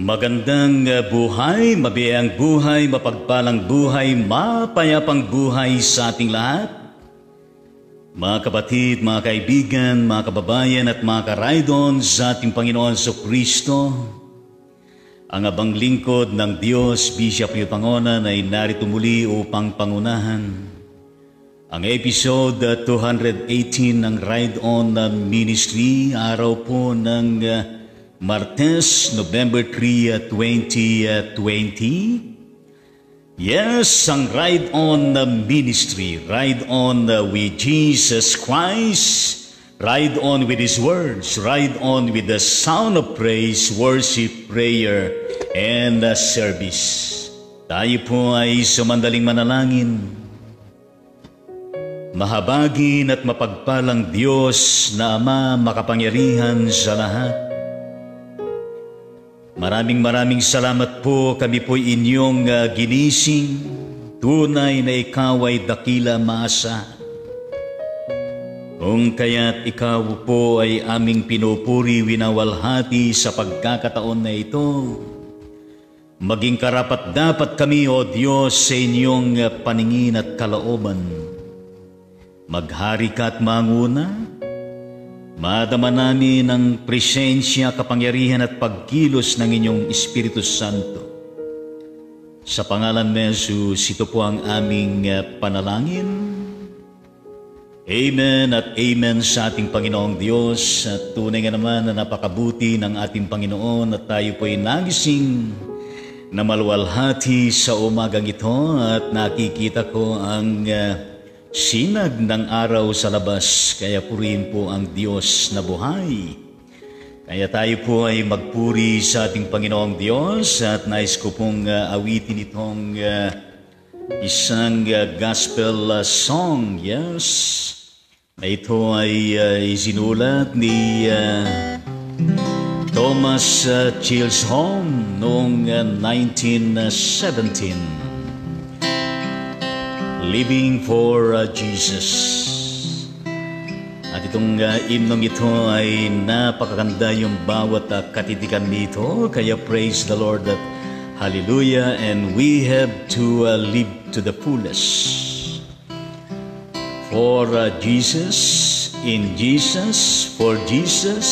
Magandang buhay, mabiyayang buhay, mapagpalang buhay, mapayapang buhay sa ating lahat. Mga kapatid, mga kaibigan, mga kababayan at mga karaydon sa ating Panginoon Kristo, ang abang lingkod ng Diyos, Bishop Yupangonan ay narito muli upang pangunahan ang episode 218 ng Ride On Ministry, araw po ng Martes, November 3, 2020. Yes, ang Ride On Ministry, Ride On with Jesus Christ, Ride On with His words, Ride On with the sound of praise, worship, prayer, and service. Tayo po ay sumandaling manalangin. Mahabagin at mapagpalang Diyos na Ama makapangyarihan sa lahat. Maraming salamat po, kami po'y inyong ginising. Tunay na ikaw ay dakila maasa. Kung kaya't ikaw po ay aming pinupuri, winawalhati sa pagkakataon na ito. Maging karapat-dapat kami, O Diyos, sa inyong paningin at kalooban. Maghari ka at manguna. Madama namin ang presensya, kapangyarihan at pagkilos ng inyong Espiritu Santo. Sa pangalan ni Jesus, ito po ang aming panalangin. Amen at amen sa ating Panginoong Diyos. At tunay nga naman na napakabuti ng ating Panginoon at tayo po ay nagising na maluwalhati sa umagang ito at nakikita ko ang sinag ng araw sa labas, kaya purihin po ang Diyos na buhay. Kaya tayo po ay magpuri sa ating Panginoong Diyos at nais ko pong awitin itong isang gospel song. Yes, na ito ay isinulat ni Thomas Chisholm noong 1917. Living for Jesus. At itong himnong ito ay napakaganda yung bawat katitikan nito. Kaya praise the Lord at hallelujah. And we have to live to the fullest. For Jesus, in Jesus, for Jesus,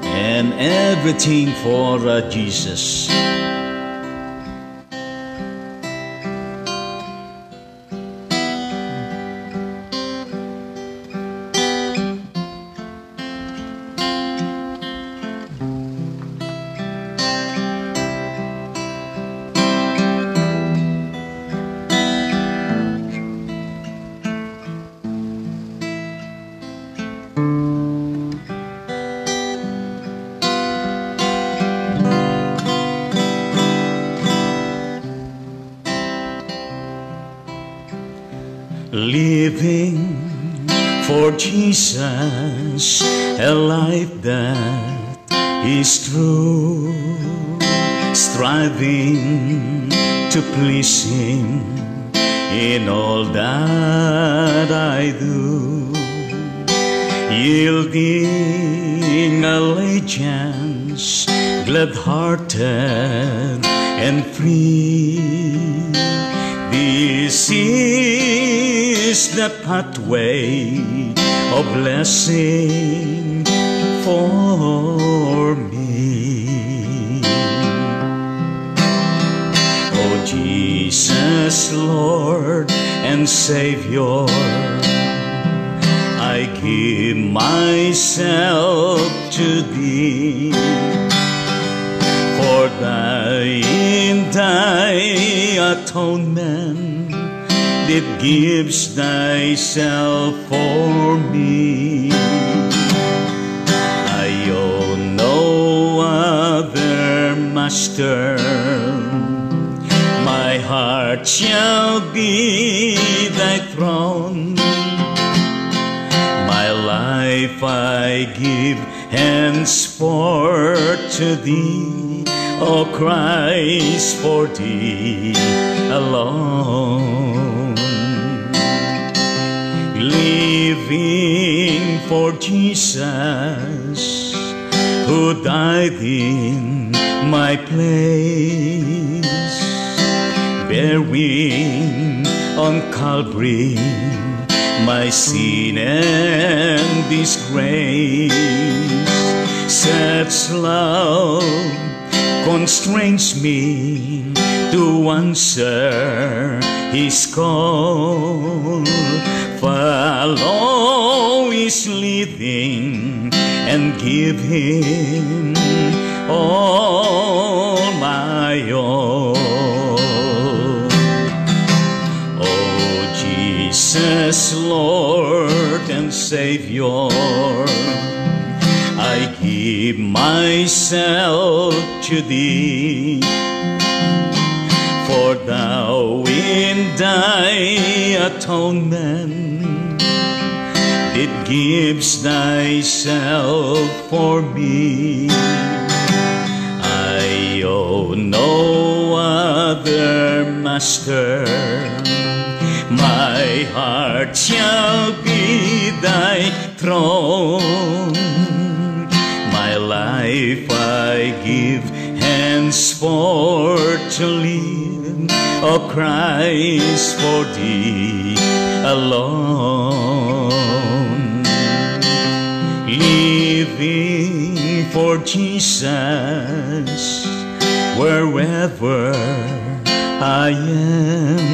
and everything for Jesus. Living for Jesus, a life that is true, striving to please Him in all that I do, yielding allegiance, glad-hearted and free. This is the pathway of blessing for me. Oh Jesus, Lord and Savior, I give myself to Thee. For in Thy atonement, it gives Thyself for me. I own no other master. My heart shall be Thy throne. My life I give henceforth to Thee, O Christ, for Thee alone. Living for Jesus, who died in my place, bearing on Calvary my sin and disgrace. Such love constrains me to answer His call, follow His leading and give Him all my all. Oh Jesus, Lord and Savior, I give myself to Thee, for Thou in Thy atonement did gives Thyself for me. I owe no other master, my heart shall be Thy throne. My life I give henceforth to live, O Christ, for Thee alone. Living for Jesus wherever I am,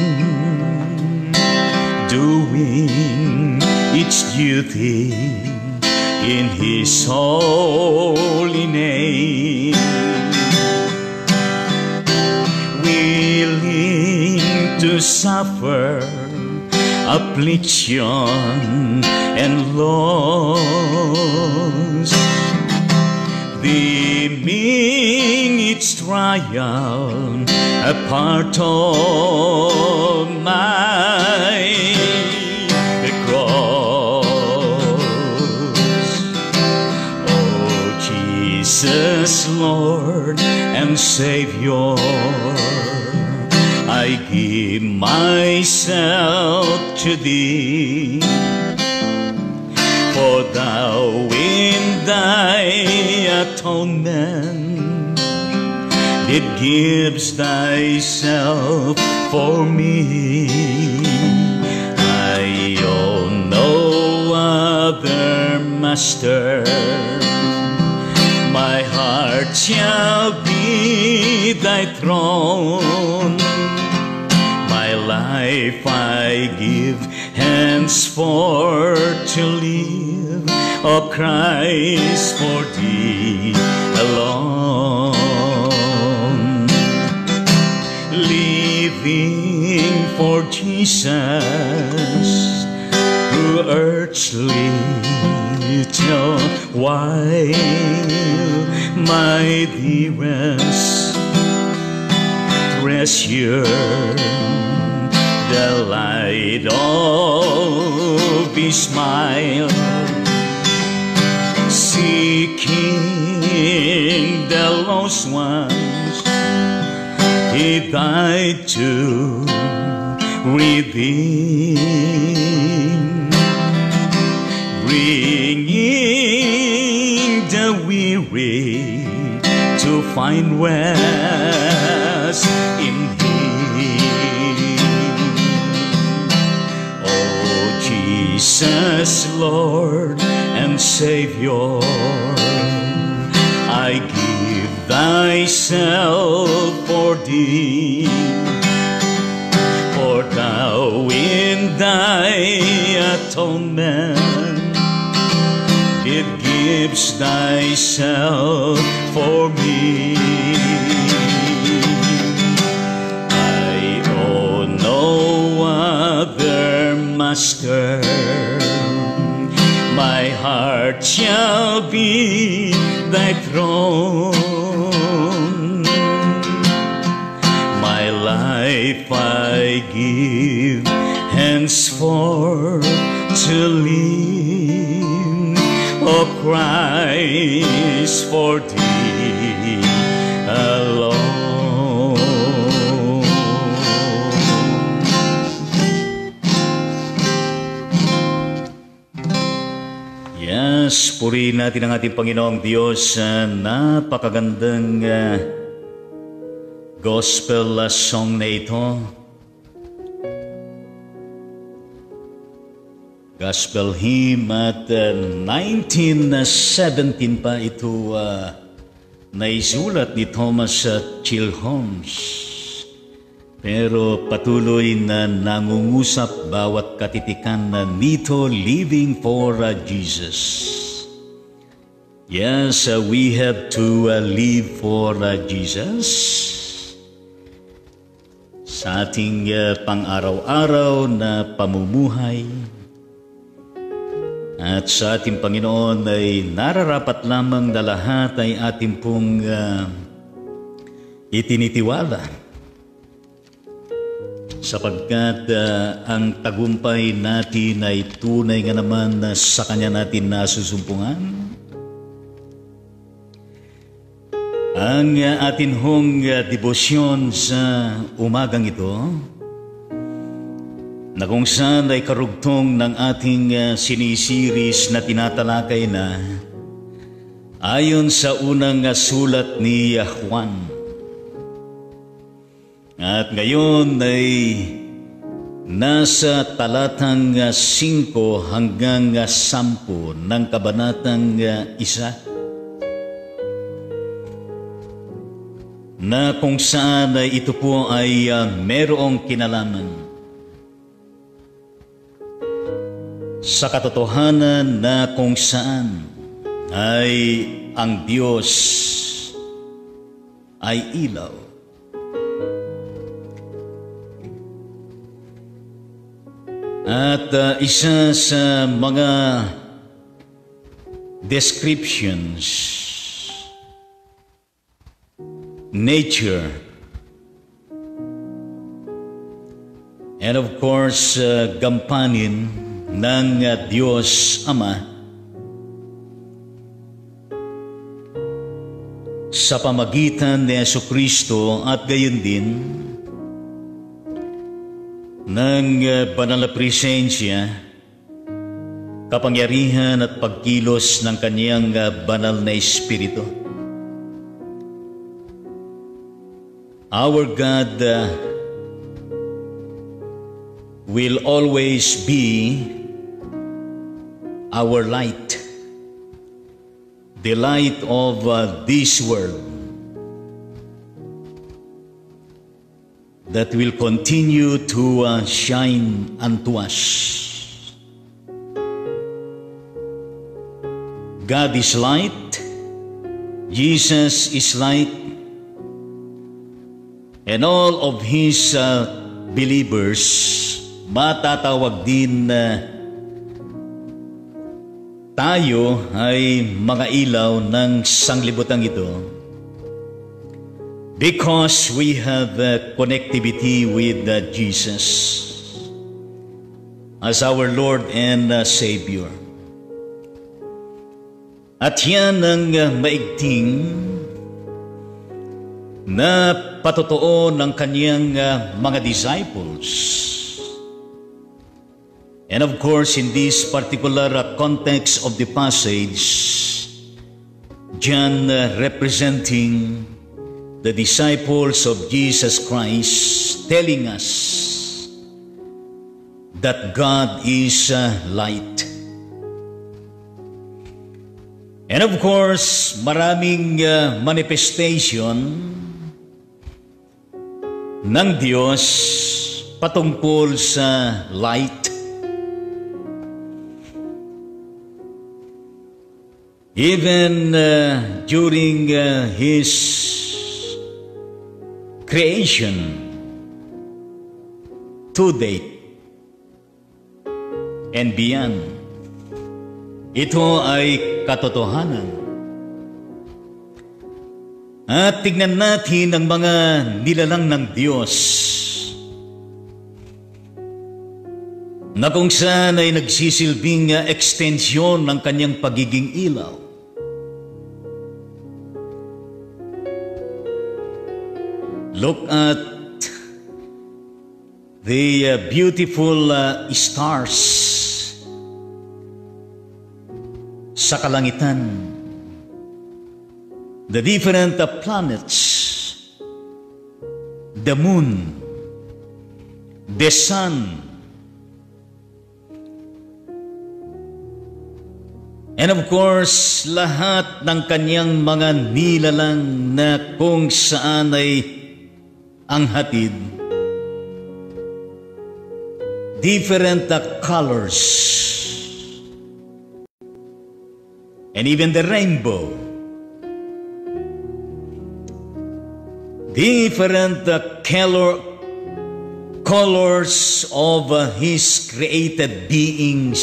doing each duty in His holy name, willing to suffer affliction and loss, deeming its trial a part of my cross. Oh Jesus, Lord and Savior, I give myself to Thee, for Thou in Thy atonement did gives Thyself for me. I owe no other master, my heart shall be Thy throne. My life I give henceforth to live, O Christ, for Thee alone. Living for Jesus, through earthly little while, my dearest treasure, the light of His smile, seeking the lost ones, He died to redeem, bringing the weary to find rest in Him. Oh Jesus, Lord and Savior, I give Thyself for Thee, for Thou in Thy atonement it gives Thyself for me. I owe no other master, my heart shall be Thy throne. My life I give henceforth to live, O Christ, for Thee alone. Yeah. oras, purihin natin ang ating Panginoong Diyos sa napakagandang gospel song na ito. Gospel hymn at 1917 pa ito naisulat ni Thomas Chilhomes. Pero patuloy na nangungusap bawat katitikan na nito, living for Jesus. Yes, we have to live for Jesus sa ating pang-araw-araw na pamumuhay. At sa ating Panginoon ay nararapat lamang na lahat ay ating pong itinitiwala. Sapagkat ang tagumpay natin ay tunay nga naman na sa Kanya natin nasusumpungan. Ang atin hong debosyon sa umagang ito, na kung saan ay karugtong ng ating sinisiris na tinatalakay na ayon sa unang sulat ni Juan. At ngayon ay nasa talatang 5 hanggang 10 ng kabanatang 1 na kung saan ay ito po ay merong kinalaman sa katotohanan na kung saan ay ang Diyos ay ilaw. At isa sa mga descriptions, nature, and of course, gampanin ng Diyos Ama sa pamagitan ni Jesucristo at gayon din ng banal na presensya, kapangyarihan at pagkilos ng Kanyang banal na Espiritu. Our God will always be our light, the light of this world, that will continue to shine unto us. God is light, Jesus is light, and all of His believers matatawag din na tayo ay mga ilaw ng sanglibutang ito. Because we have connectivity with Jesus as our Lord and Savior. At yan ang maigting na patotoo ng Kanyang mga disciples. And of course, in this particular context of the passage, John representing the disciples of Jesus Christ, telling us that God is light. And of course, maraming manifestation ng Diyos patungkol sa light. Even during His creation to date and beyond. Ito ay katotohanan. At tignan natin ang mga nilalang ng Diyos na kung saan ay nagsisilbing ekstensyon ng Kanyang pagiging ilaw. Look at the beautiful stars sa kalangitan, the different planets, the moon, the sun, and of course, lahat ng kanyang mga nilalang na kung saan ay ang hatid, different colors, and even the rainbow, different colors of His created beings,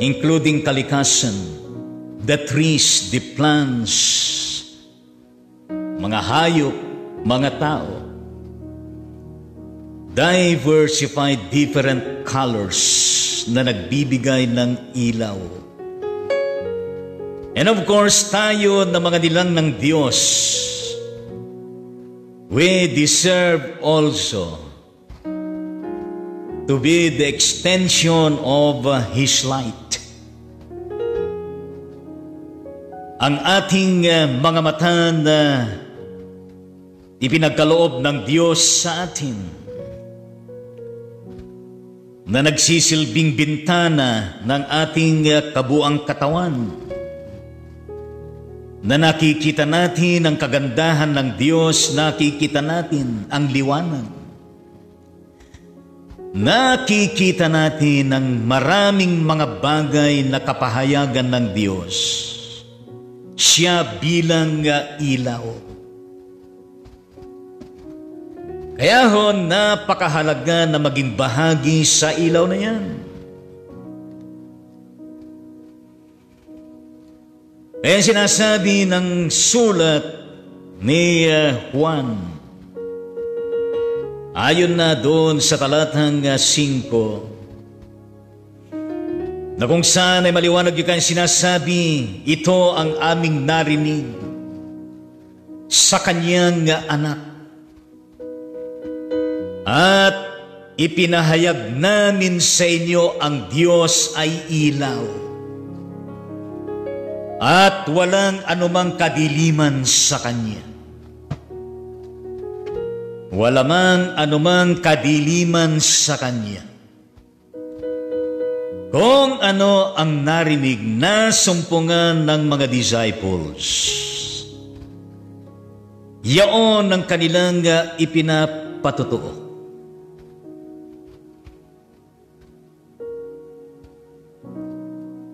including kalikasan, the trees, the plants, mga hayop, mga tao, diversified different colors na nagbibigay ng ilaw. And of course, tayo na mga nilang ng Diyos, we deserve also to be the extension of His light. Ang ating mga mata na ipinagkaloob ng Diyos sa atin, na nagsisilbing bintana ng ating kabuang katawan, na nakikita natin ang kagandahan ng Diyos, nakikita natin ang liwanag, nakikita natin ang maraming mga bagay na kapahayagan ng Diyos. Siya bilang ilaw. Kaya ho, napakahalaga na maging bahagi sa ilaw na yan. Kaya sinasabi ng sulat ni Juan, ayon na doon sa talatang 5, na kung saan ay maliwanag yung kanyang sinasabi, ito ang aming narinig sa kanyang anak. At ipinahayag namin sa inyo ang Diyos ay ilaw. At walang anumang kadiliman sa Kanya. Walamang anumang kadiliman sa Kanya. Kung ano ang narinig na sumpungan ng mga disciples, yaon ang kanilang ipinapatutuo.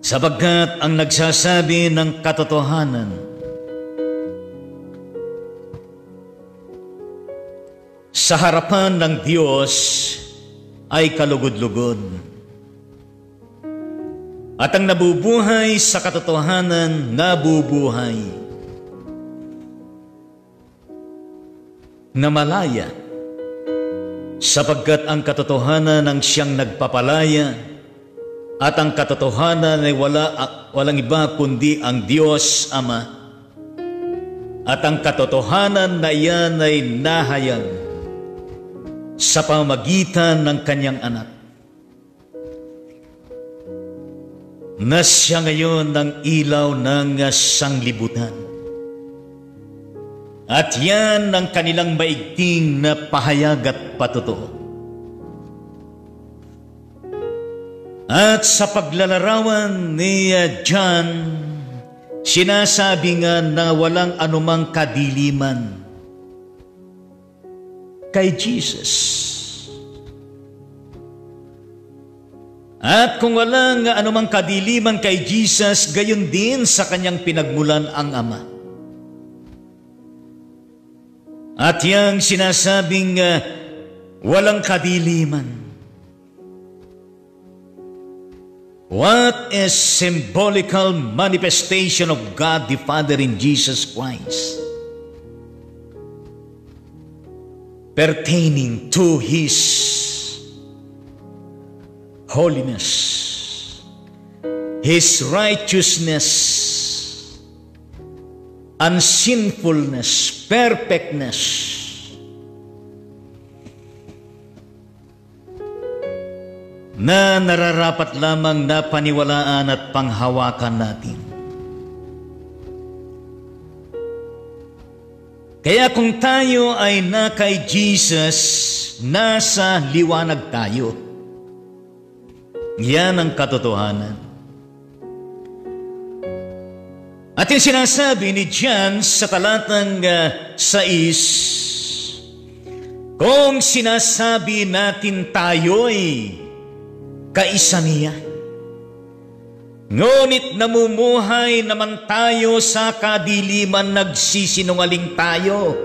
Sapagkat ang nagsasabi ng katotohanan sa harapan ng Diyos ay kalugod-lugod. At ang nabubuhay sa katotohanan, nabubuhay na malaya, sapagkat ang katotohanan ang siyang nagpapalaya, at ang katotohanan ay walang iba kundi ang Diyos Ama. At ang katotohanan na iyan ay nahayag sa pamamagitan ng kanyang anak, na siya ngayon ng ilaw ng sanglibutan. At yan ang kanilang maigting na pahayag at patutuo. At sa paglalarawan ni John, sinasabi nga na walang anumang kadiliman kay Jesus. At kung walang anumang kadiliman kay Jesus, gayon din sa kanyang pinagmulan ang Ama. At yang sinasabing walang kadiliman, what is symbolical manifestation of God the Father in Jesus Christ, pertaining to His holiness, His righteousness, unsinfulness, perfectness, na nararapat lamang na paniwalaan at panghawakan natin. Kaya kung tayo ay na kay Jesus, nasa liwanag tayo. Yan ang katotohanan. At yung sinasabi ni John sa talatang 6, kung sinasabi natin tayo'y kaisa niya, ngunit namumuhay naman tayo sa kadiliman, nagsisinungaling tayo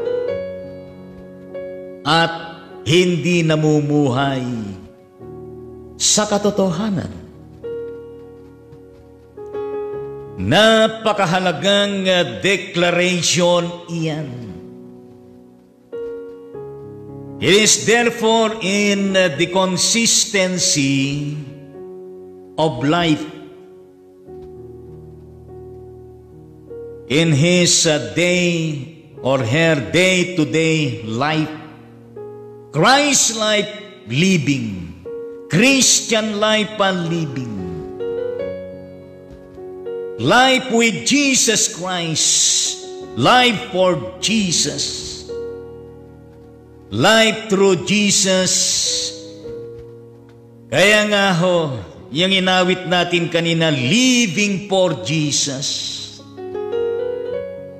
at hindi namumuhay sa katotohanan. Napakahalagang declaration iyan. It is therefore in the consistency of life, in his day or her day-to-day life, Christ-like living, Christian life and living, life with Jesus Christ, life for Jesus, life through Jesus. Kaya nga ho, yung inawit natin kanina, living for Jesus.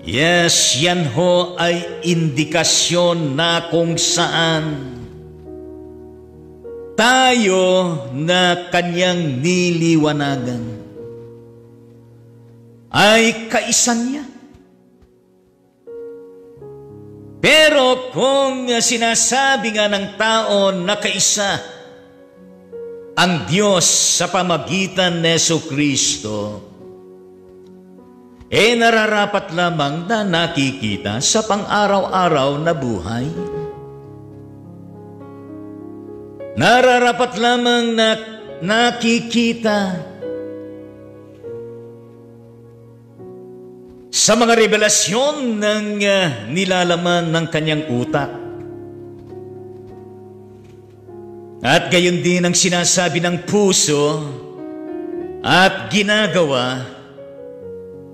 Yes, yan ho ay indikasyon na kung saan tayo na kanyang niliwanagan ay kaisa niya. Pero kung sinasabi nga ng tao na kaisa ang Diyos sa pamagitan ni Jesu-Kristo, nararapat lamang na nakikita sa pang-araw-araw na buhay. Nararapat lamang na nakikita sa mga revelasyon ng nilalaman ng kanyang utak. At gayon din ang sinasabi ng puso at ginagawa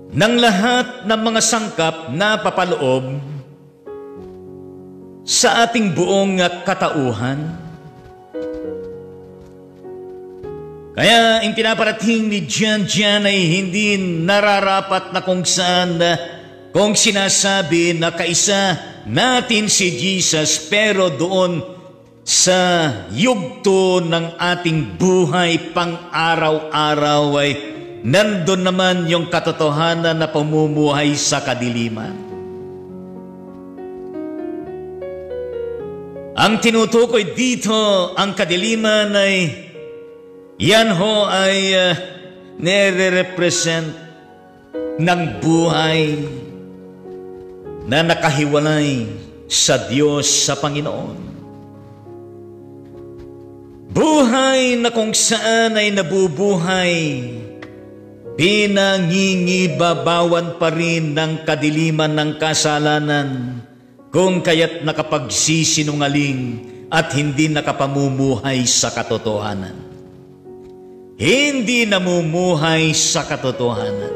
ng lahat ng mga sangkap na papaloob sa ating buong katauhan. Kaya ang pinaparating ni John ay hindi nararapat na kung saan kung sinasabi na kaisa natin si Jesus, pero doon sa yugto ng ating buhay pang-araw-araw ay nandun naman yung katotohanan na pamumuhay sa kadiliman. Ang tinutukoy dito, ang kadiliman ay yan ho ay nire-represent ng buhay na nakahiwalay sa Diyos, sa Panginoon. Buhay na kung saan ay nabubuhay, pinangingibabawan pa rin ng kadiliman ng kasalanan, kung kaya't nakapagsisinungaling at hindi nakapamumuhay sa katotohanan. Hindi namumuhay sa katotohanan.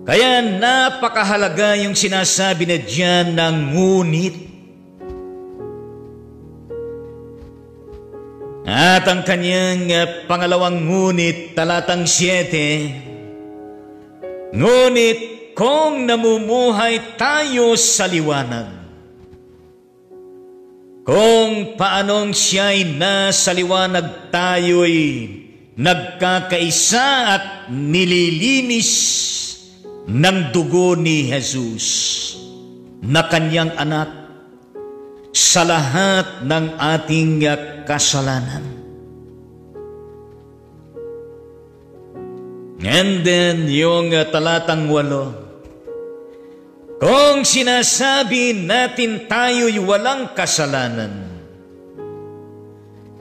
Kaya napakahalaga yung sinasabi na diyan ng ngunit. At ang kanyang pangalawang ngunit, talatang 7, ngunit kung namumuhay tayo sa liwanag, kung paanong siya'y nasa liwanag, tayo'y nagkakaisa at nililinis ng dugo ni Jesus na kanyang anak sa lahat ng ating kasalanan. And then yung talatang 8, kung sinasabi natin tayo'y walang kasalanan,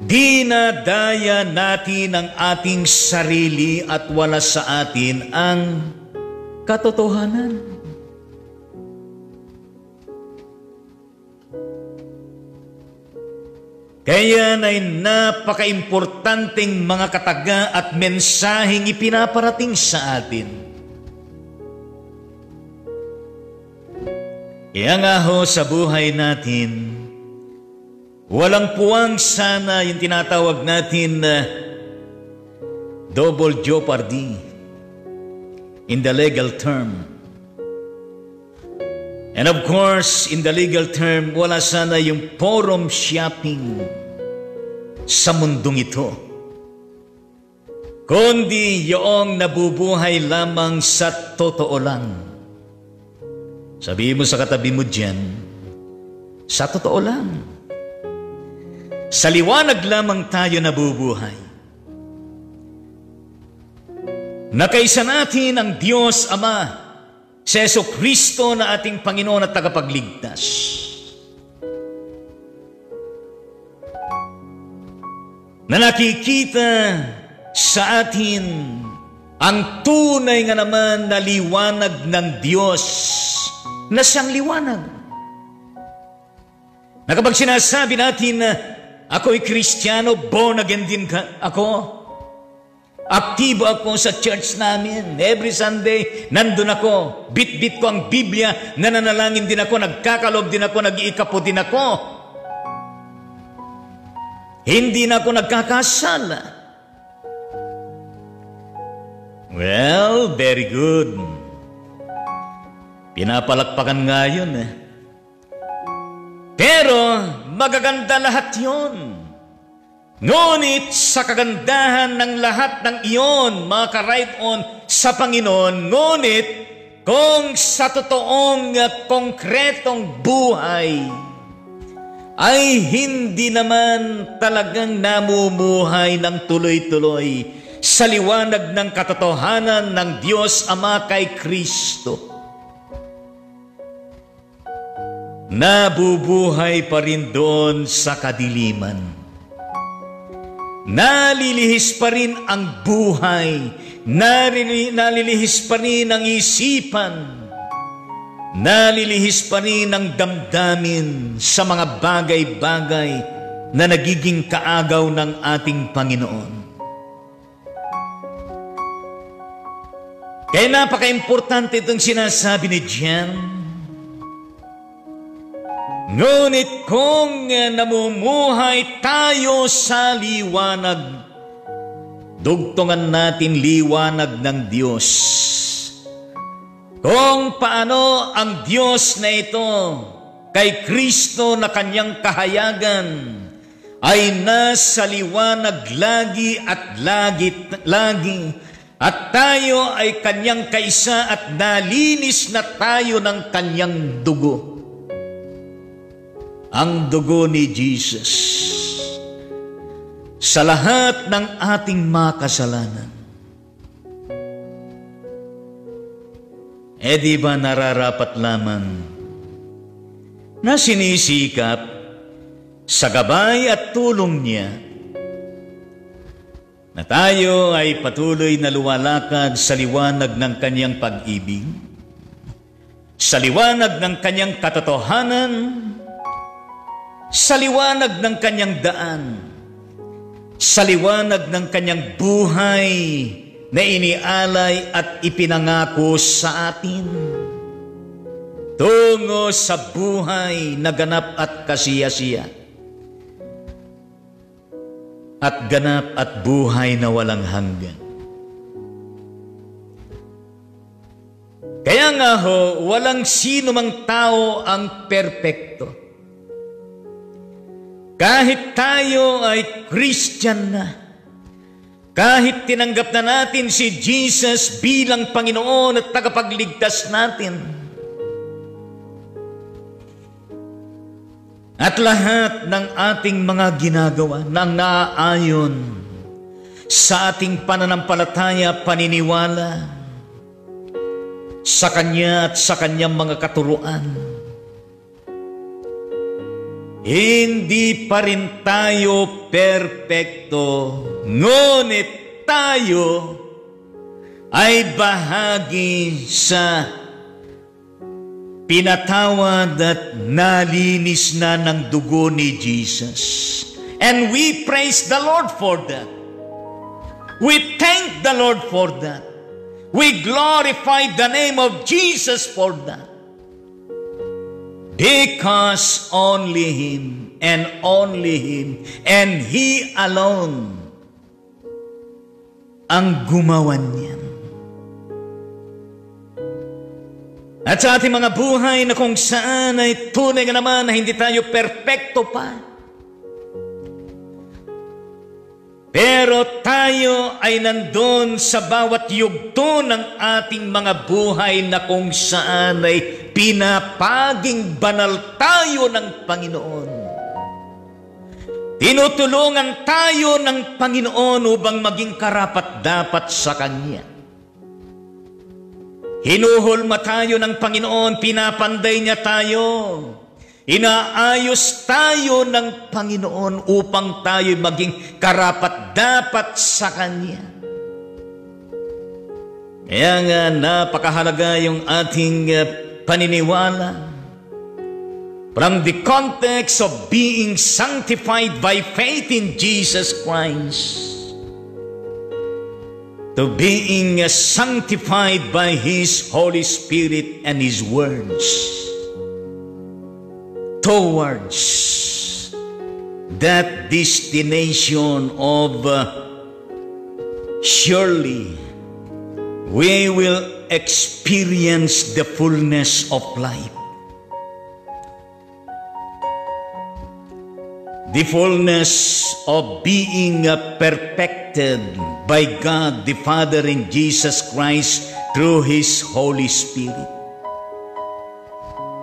dinadaya natin ang ating sarili at wala sa atin ang katotohanan. Kaya ay napaka-importanteng mga kataga at mensaheng ipinaparating sa atin. Kaya nga ho sa buhay natin, walang puwang sana yung tinatawag natin na double jeopardy in the legal term. And of course, in the legal term, wala sana yung forum shopping sa mundong ito, kundi yung nabubuhay lamang sa totoo lang. Sabihin mo sa katabi mo dyan, sa totoo lang. Sa liwanag lamang tayo nabubuhay. Nakaisa natin ang Diyos Ama, si Jesucristo na ating Panginoon at tagapagligtas. Na nakikita sa atin ang tunay nga naman na liwanag ng Diyos na siyang liwanag. Na kapag sinasabi natin na ako'y Kristiyano, born again din ako, aktibo ako sa church namin, every Sunday, nandun ako, bit-bit ko ang Biblia, nananalangin din ako, nagkakalog din ako, nag-iikapo din ako. Hindi na ako nagkakasala. Well, very good. Pinapalakpakan nga yun eh. Pero magaganda lahat yun. Ngunit sa kagandahan ng lahat ng iyon, mga ka-right on sa Panginoon, ngunit kung sa totoong konkretong buhay ay hindi naman talagang namumuhay ng tuloy-tuloy sa liwanag ng katotohanan ng Diyos Ama kay Kristo, nabubuhay pa rin doon sa kadiliman. Nalilihis pa rin ang buhay, nalilihis pa rin ang isipan, nalilihis pa rin ang damdamin sa mga bagay-bagay na nagiging kaagaw ng ating Panginoon. Kaya napaka-importante itong sinasabi ni Jan. Ngunit kung namumuhay tayo sa liwanag, dugtungan natin liwanag ng Diyos. Kung paano ang Diyos na ito kay Kristo na kanyang kahayagan ay nasa liwanag lagi at lagi, at tayo ay kanyang kaisa at nalinis na tayo ng kanyang dugo. Ang dugo ni Jesus sa lahat ng ating mga kasalanan. Di ba nararapat lamang na sinisikap sa gabay at tulong niya na tayo ay patuloy na lumalakad sa liwanag ng kanyang pag-ibig, sa liwanag ng kanyang katotohanan, sa liwanag ng kanyang daan, sa liwanag ng kanyang buhay na inialay at ipinangako sa atin, tungo sa buhay na ganap at kasiyasiya, at ganap at buhay na walang hanggan. Kaya nga ho, walang sino mang tao ang perpekto. Kahit tayo ay Christian na, kahit tinanggap na natin si Jesus bilang Panginoon at tagapagligtas natin, at lahat ng ating mga ginagawa na naaayon sa ating pananampalataya, paniniwala sa Kanya at sa Kanyang mga katuruan, hindi pa rin tayo perpekto, ngunit tayo ay bahagi sa pinatawad at nalinis na ng dugo ni Jesus. And we praise the Lord for that. We thank the Lord for that. We glorify the name of Jesus for that. Because only Him and only Him and He alone ang gumawa niyan. At sa ating mga buhay na kung saan ay tunay nga naman na hindi tayo perpekto pa. Pero tayo ay nandun sa bawat yugto ng ating mga buhay na kung saan ay pinapaging banal tayo ng Panginoon. Tinutulungan tayo ng Panginoon upang maging karapat-dapat sa Kanya. Hinuhulma tayo ng Panginoon, pinapanday niya tayo. Inaayos tayo ng Panginoon upang tayo maging karapat-dapat sa Kanya. Kaya nga napakahalaga yung ating paniniwala. From the context of being sanctified by faith in Jesus Christ to being sanctified by His Holy Spirit and His words towards that destination of surely we will experience the fullness of life. The fullness of being perfected by God the Father in Jesus Christ through His Holy Spirit.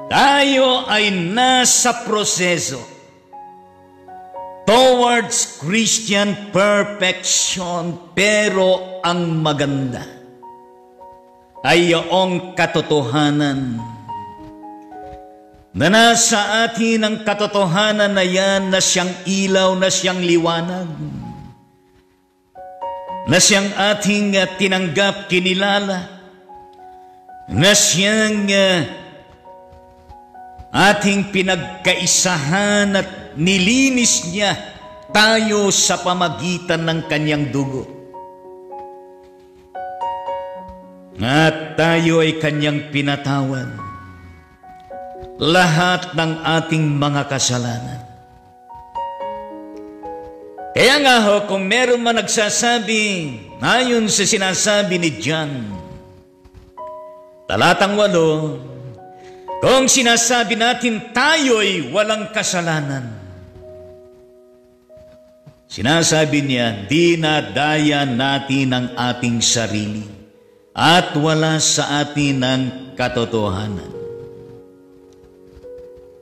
Tayo ay nasa proseso towards Christian perfection, pero ang maganda ay yung katotohanan na nasa atin ang katotohanan na yan, na siyang ilaw, na siyang liwanag, na siyang ating tinanggap, kinilala, na siyang ating pinagkaisahan at nilinis niya tayo sa pamagitan ng Kanyang dugo. At tayo ay Kanyang pinatawad lahat ng ating mga kasalanan. Kaya nga ho, kung meron man nagsasabi, ayon sa sinasabi ni John, talatang 8, kung sinasabi natin tayo'y walang kasalanan, sinasabi niya, dinadaya natin ang ating sarili at wala sa atin ang katotohanan.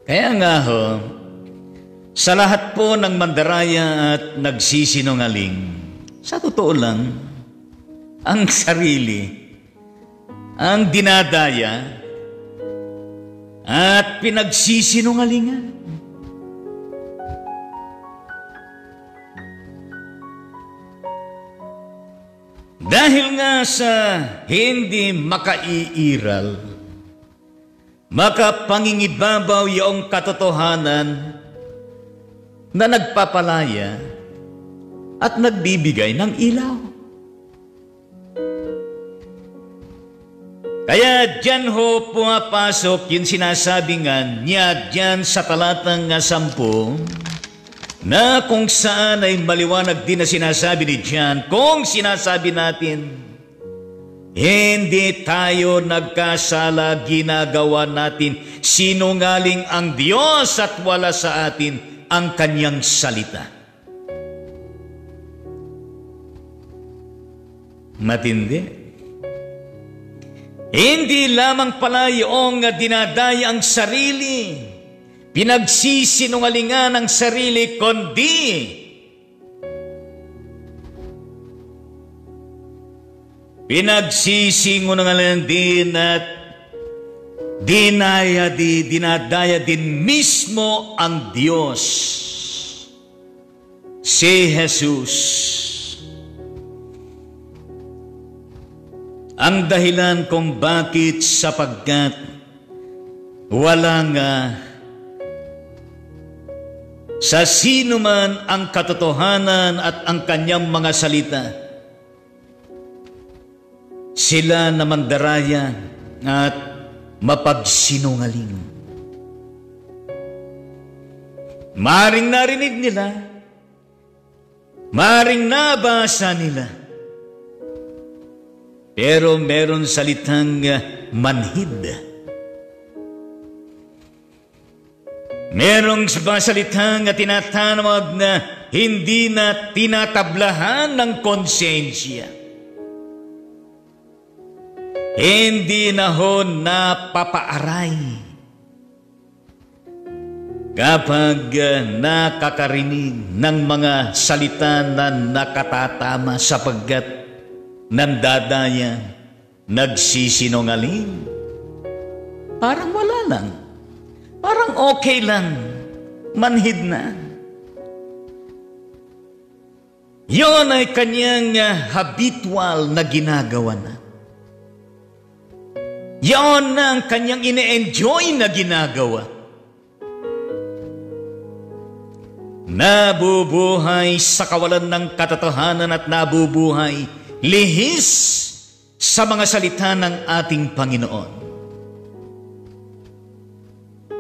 Kaya nga ho, sa lahat po ng mandaraya at nagsisinungaling, sa totoo lang, ang sarili, ang dinadaya at pinagsisinungalingan. Dahil nga sa hindi makaiiral, makapangingibabaw yung katotohanan na nagpapalaya at nagbibigay ng ilaw. Kaya dyan ho pumapasok yung sinasabi nga niya dyan sa talatang 10 na kung saan ay maliwanag din na sinasabi ni John, kung sinasabi natin hindi tayo nagkasala, ginagawa natin sinungaling ang Diyos at wala sa atin ang Kanyang salita. Matindi. Hindi lamang pala yung dinadaya ang sarili, pinagsisinungalingan ang sarili, kundi pinagsisinungalingan din at dinadaya din mismo ang Diyos, si Jesus. Ang dahilan kung bakit, sapagkat walang sa sino man ang katotohanan at ang kanyang mga salita. Sila na mandaraya at mapagsinungaling. Maring narinig nila, maring nabasa nila, pero meron salitang manhid. Merong salitang tinatanawag na hindi na tinatablahan ng konsensya. Hindi na ho napapaaray kapag nakakarinig ng mga salita na nakatatama sapagkat nandadaya, nagsisinungaling. Parang wala lang. Parang okay lang. Manhid na. Yon ay kanyang habitual na ginagawa na. Yon ang kanyang ine-enjoy na ginagawa. Nabubuhay sa kawalan ng katotohanan at nabubuhay lihis sa mga salita ng ating Panginoon.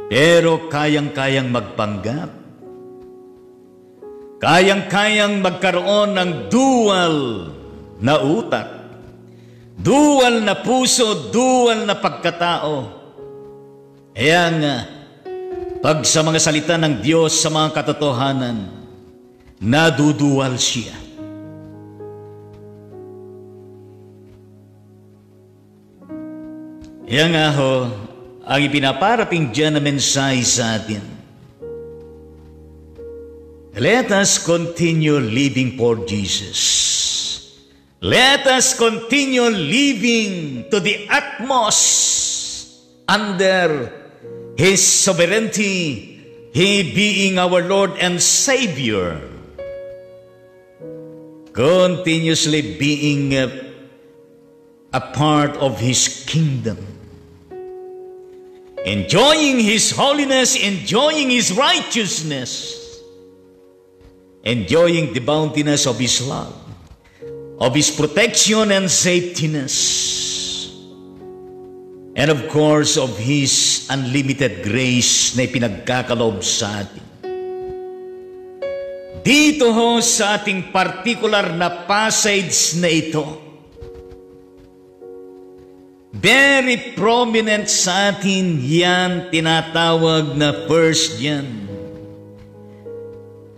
Pero kayang-kayang magpanggap. Kayang-kayang magkaroon ng dual na utak. Dual na puso, dual na pagkatao. Kaya nga, pag sa mga salita ng Diyos sa mga katotohanan, nadudual siya. Kaya nga ho, ang ipinaparating dyan na mensahe sa atin. Let us continue living for Jesus. Let us continue living to the utmost under His sovereignty, He being our Lord and Savior. Continuously being a part of His kingdom. Enjoying His holiness, enjoying His righteousness, enjoying the bountiness of His love, of His protection and safetyness, and of course of His unlimited grace na ipinagkakaloob sa atin. Dito ho sa ating particular na passage na ito, very prominent sa atin yan, tinatawag na verse yan.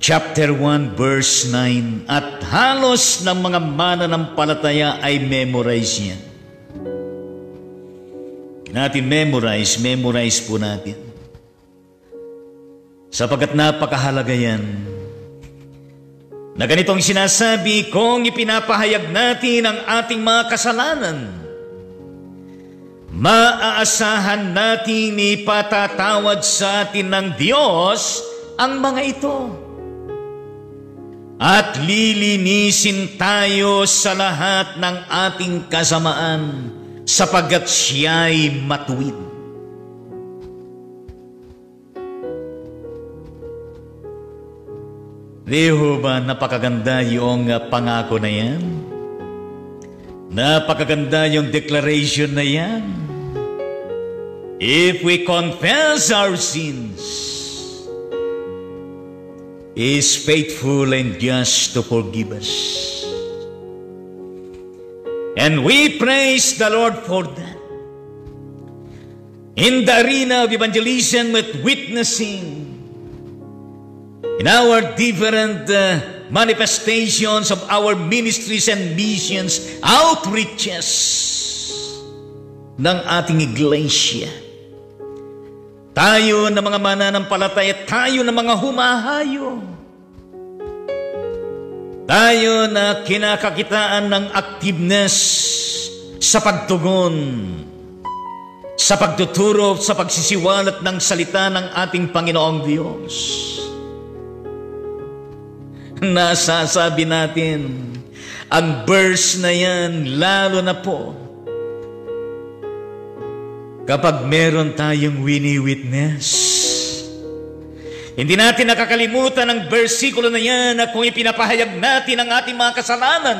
Chapter 1, verse 9. At halos ng mga mananampalataya ay memorize yan. Natin memorize po natin. Sapagkat napakahalaga yan. Na ganitong sinasabi, kung ipinapahayag natin ang ating mga kasalanan, maaasahan natin ipatatawad sa atin ng Diyos ang mga ito. At lilinisin tayo sa lahat ng ating kasamaan sapagkat siya'y matuwid. Di ho ba napakaganda yung pangako na yan? Napakaganda yung declaration na yan. If we confess our sins, He is faithful and just to forgive us. And we praise the Lord for that. In the arena of evangelism with witnessing, in our different manifestations of our ministries and missions, outreaches ng ating iglesia, tayo na mga mananampalataya, tayo na mga humahayo, tayo na kinakakitaan ng activeness sa pagtugon, sa pagtuturo, sa pagsisiwalat ng salita ng ating Panginoong Diyos. Nasasabi natin, ang verse na yan, lalo na po, kapag meron tayong wini-witness, Hindi natin nakakalimutan ang bersikulo na yan na kung ipinapahayag natin ang ating mga kasalanan,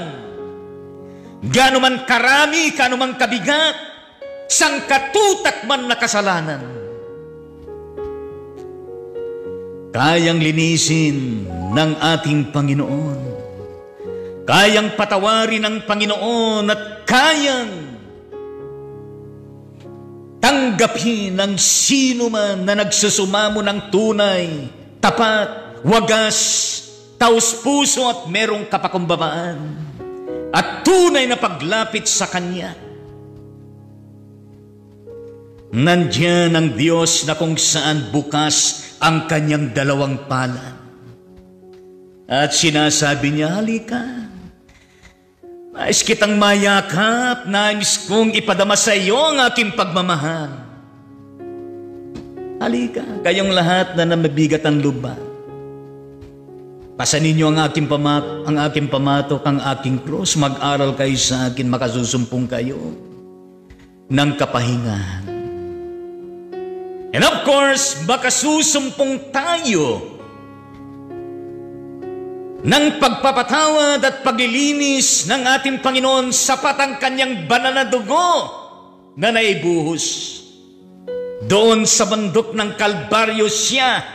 gaano man karami, gaano man kabigat, sangkatutak man na kasalanan, kayang linisin ng ating Panginoon. Kayang patawarin ng Panginoon at kayang tanggapin ng sino man na nagsusumamo ng tunay, tapat, wagas, taus-puso at merong kapakumbabaan at tunay na paglapit sa Kanya. Nandiyan ang Diyos na kung saan bukas ang Kanyang dalawang palad. At sinasabi niya, halika, nais kitang mayakap, nais kong ipadama sa iyo ang aking pagmamahal. Halika, kayong lahat na namabigat ang loob. Pasanin niyo ang aking pamatok, ang aking krus, mag-aral kayo sa akin, makasusumpong kayo ng kapahingahan. And of course, makasusumpong tayo ng pagpapatawad at paglilinis ng ating Panginoon sapat ang Kanyang banal na dugo na naibuhos. Doon sa bundok ng Kalbaryo siya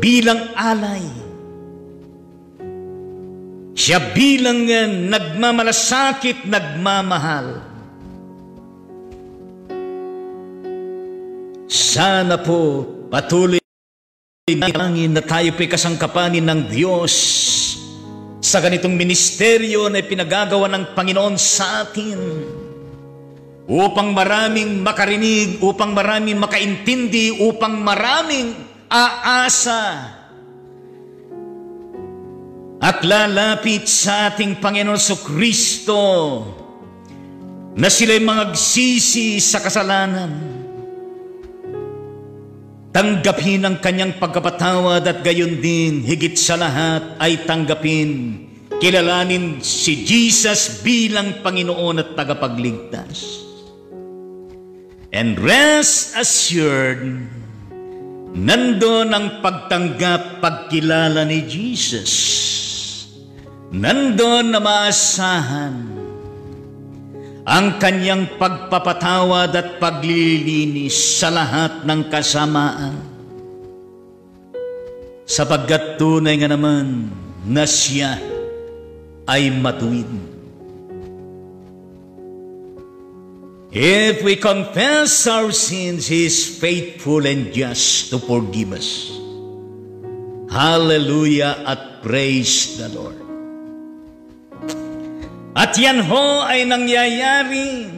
bilang alay. Siya bilang nagmamalasakit, nagmamahal. Sana po patuloy na tayo po'y kasangkapanin ng Diyos sa ganitong ministeryo na pinagagawa ng Panginoon sa atin upang maraming makarinig, upang maraming makaintindi, upang maraming aasa at lalapit sa ating Panginoon Kristo na sila'y magsisi sa kasalanan, tanggapin ang Kanyang pagkapatawad at gayon din, higit sa lahat ay tanggapin, kilalanin si Jesus bilang Panginoon at tagapagligtas. And rest assured, nandun ang pagtanggap, pagkilala ni Jesus. Nandun na maasahan ang Kanyang pagpapatawad at paglilinis sa lahat ng kasamaan. Sapagkat tunay nga naman na siya ay matuwid. If we confess our sins, He is faithful and just to forgive us. Hallelujah at praise the Lord. At yan ho ay nangyayari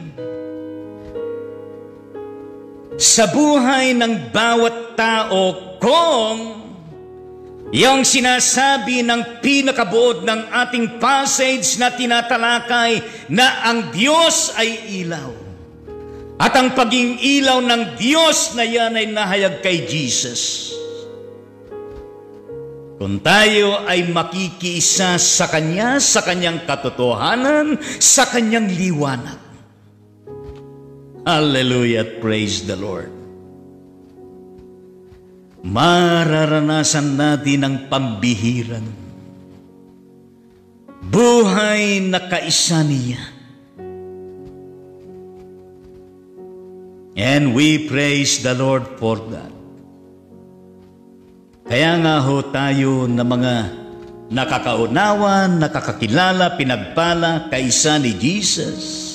sa buhay ng bawat tao kung yung sinasabi ng pinakabuod ng ating passage na tinatalakay na ang Diyos ay ilaw. At ang paging ilaw ng Diyos na yan ay nahayag kay Jesus. Kung tayo ay makikiisa sa Kanya, sa Kanyang katotohanan, sa Kanyang liwanag. Hallelujah, praise the Lord. Mararanasan natin ang pambihirang buhay na kaisa niya. And we praise the Lord for that. Kaya nga ho tayo na mga nakakaunawa, nakakakilala, pinagpala, kaisa ni Jesus.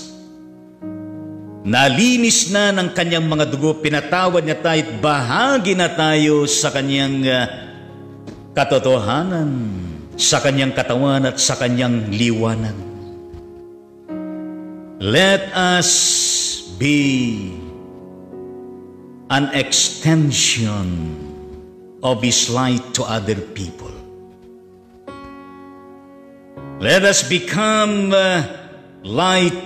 Nalinis na ng Kanyang mga dugo, pinatawad niya tayo at bahagi na tayo sa Kanyang katotohanan, sa Kanyang katawan at sa Kanyang liwanag. Let us be an extension of His light to other people. Let us become the light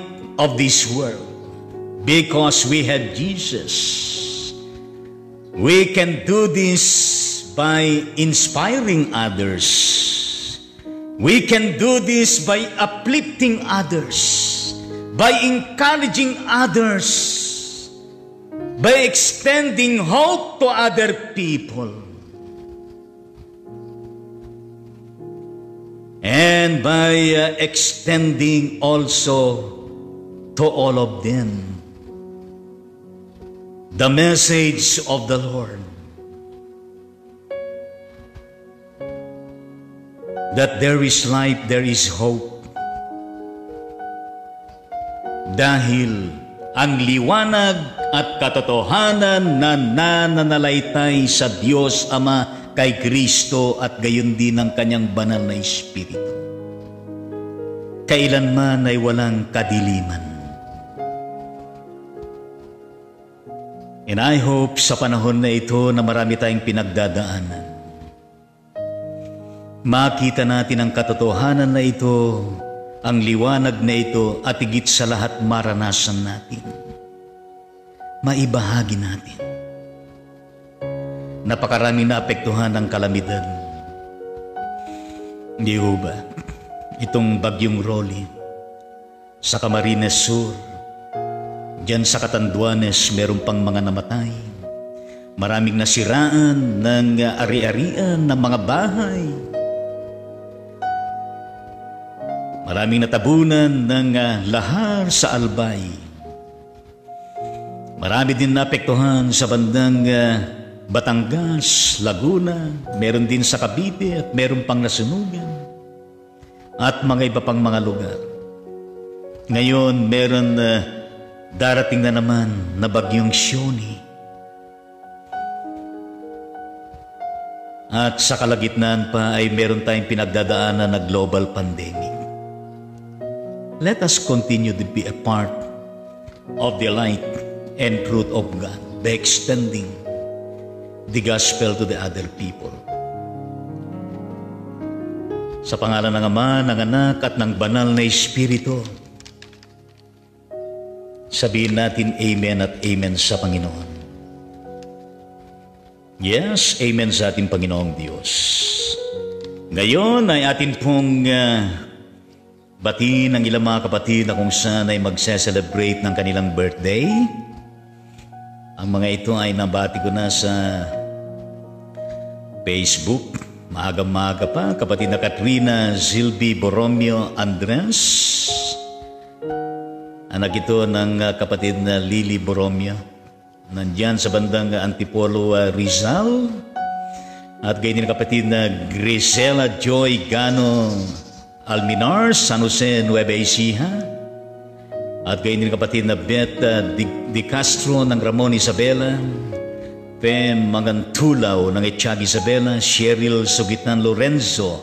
of this world because we have Jesus. We can do this by inspiring others. We can do this by uplifting others, by encouraging others, by extending hope to other people. and by extending also to all of them the message of the Lord, that there is life, there is hope. Dahil ang liwanag at katotohanan na nananalaytay sa Diyos Ama kay Kristo at gayon din ang kanyang banal na Espiritu, kailanman ay walang kadiliman. And I hope sa panahon na ito na marami tayong pinagdadaanan, makita natin ang katotohanan na ito, ang liwanag na ito, at higit sa lahat maranasan natin, maibahagi natin. Napakarami na apektuhan ng kalamidad. Hindi ho ba? Itong bagyong Rolly sa Camarines Sur, diyan sa Catanduanes, meron pang mga namatay. Maraming nasiraan ng ari-arian ng mga bahay. Maraming natabunan ng lahar sa Albay. Marami din naapektuhan sa bandang Batangas, Laguna, meron din sa Cavite at meron pang nasunugan at mga iba pang mga lugar. Ngayon, meron darating na naman na bagyong Sioni. At sa kalagitnaan pa ay meron tayong pinagdadaanan na global pandemic. Let us continue to be a part of the light and truth of God by extending the gospel to the other people. Sa pangalan ng Ama, ng Anak, at ng Banal na Espiritu, sabihin natin Amen at Amen sa Panginoon. Yes, Amen sa ating Panginoong Diyos. Ngayon ay atin pong batiin ang ilang mga kapatid na kung saan ay magse-celebrate ng kanilang birthday. Ang mga ito ay nabati ko na sa Facebook. Maaga-maaga pa, kapatid na Katrina Zilby Borromeo Andres. Anak ito ng kapatid na Lily Borromeo. Nandyan sa bandang Antipolo, Rizal. At gayon din kapatid na Grisela Joy Gano Alminar, San Jose, Nueva Ecija. At gayon din kapatid na Beth Di Castro ng Ramon Isabela, Pem Magantulaw ng Etiag Isabela, Cheryl Sugitan Lorenzo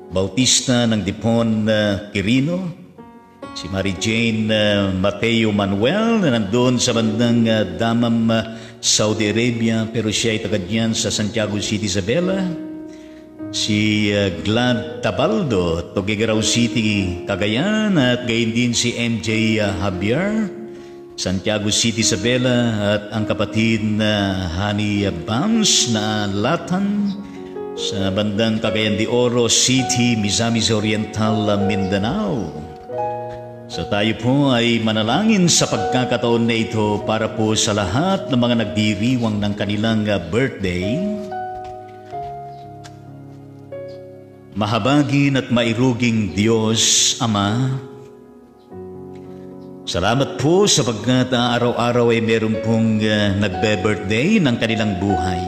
Bautista ng Dipon Quirino, si Mary Jane Mateo Manuel na nandun sa bandang Damam, Saudi Arabia, pero siya ay taga diyan sa Santiago City, Isabela. Si Glad Tabaldo, Tuguegarao City, Cagayan, at gayon din si MJ Javier, Santiago City, Isabela, at ang kapatid na Hani Bams na Latan sa bandang Cagayan de Oro City, Misamis Oriental, Mindanao. So tayo po ay manalangin sa pagkakataon na ito para po sa lahat ng mga nagdiriwang ng kanilang birthday. Mahabagin at mairuging Diyos Ama, salamat po sapagkat araw-araw ay meron pong nagbe-birthday ng kanilang buhay,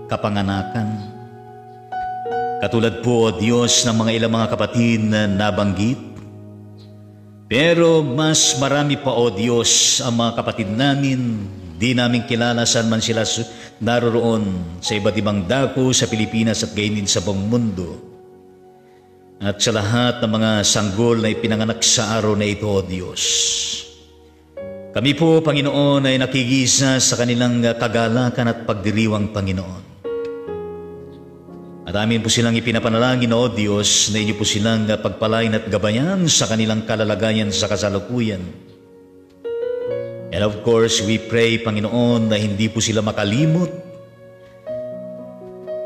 kapanganakan. Katulad po, O Diyos, ng mga ilang mga kapatid na nabanggit. Pero mas marami pa, O Diyos, ang mga kapatid namin, di namin kilala saan man sila naroroon sa iba't ibang dako sa Pilipinas at gayon din sa buong mundo. At sa lahat ng mga sanggol na ipinanganak sa araw na ito, O Diyos, kami po, Panginoon, ay nakigisa sa kanilang kagalakan at pagdiriwang, Panginoon. At amin po silang ipinapanalangin, O Diyos, na inyo po silang pagpalain at gabayan sa kanilang kalalagayan sa kasalukuyan. And of course, we pray, Panginoon, na hindi po sila makalimot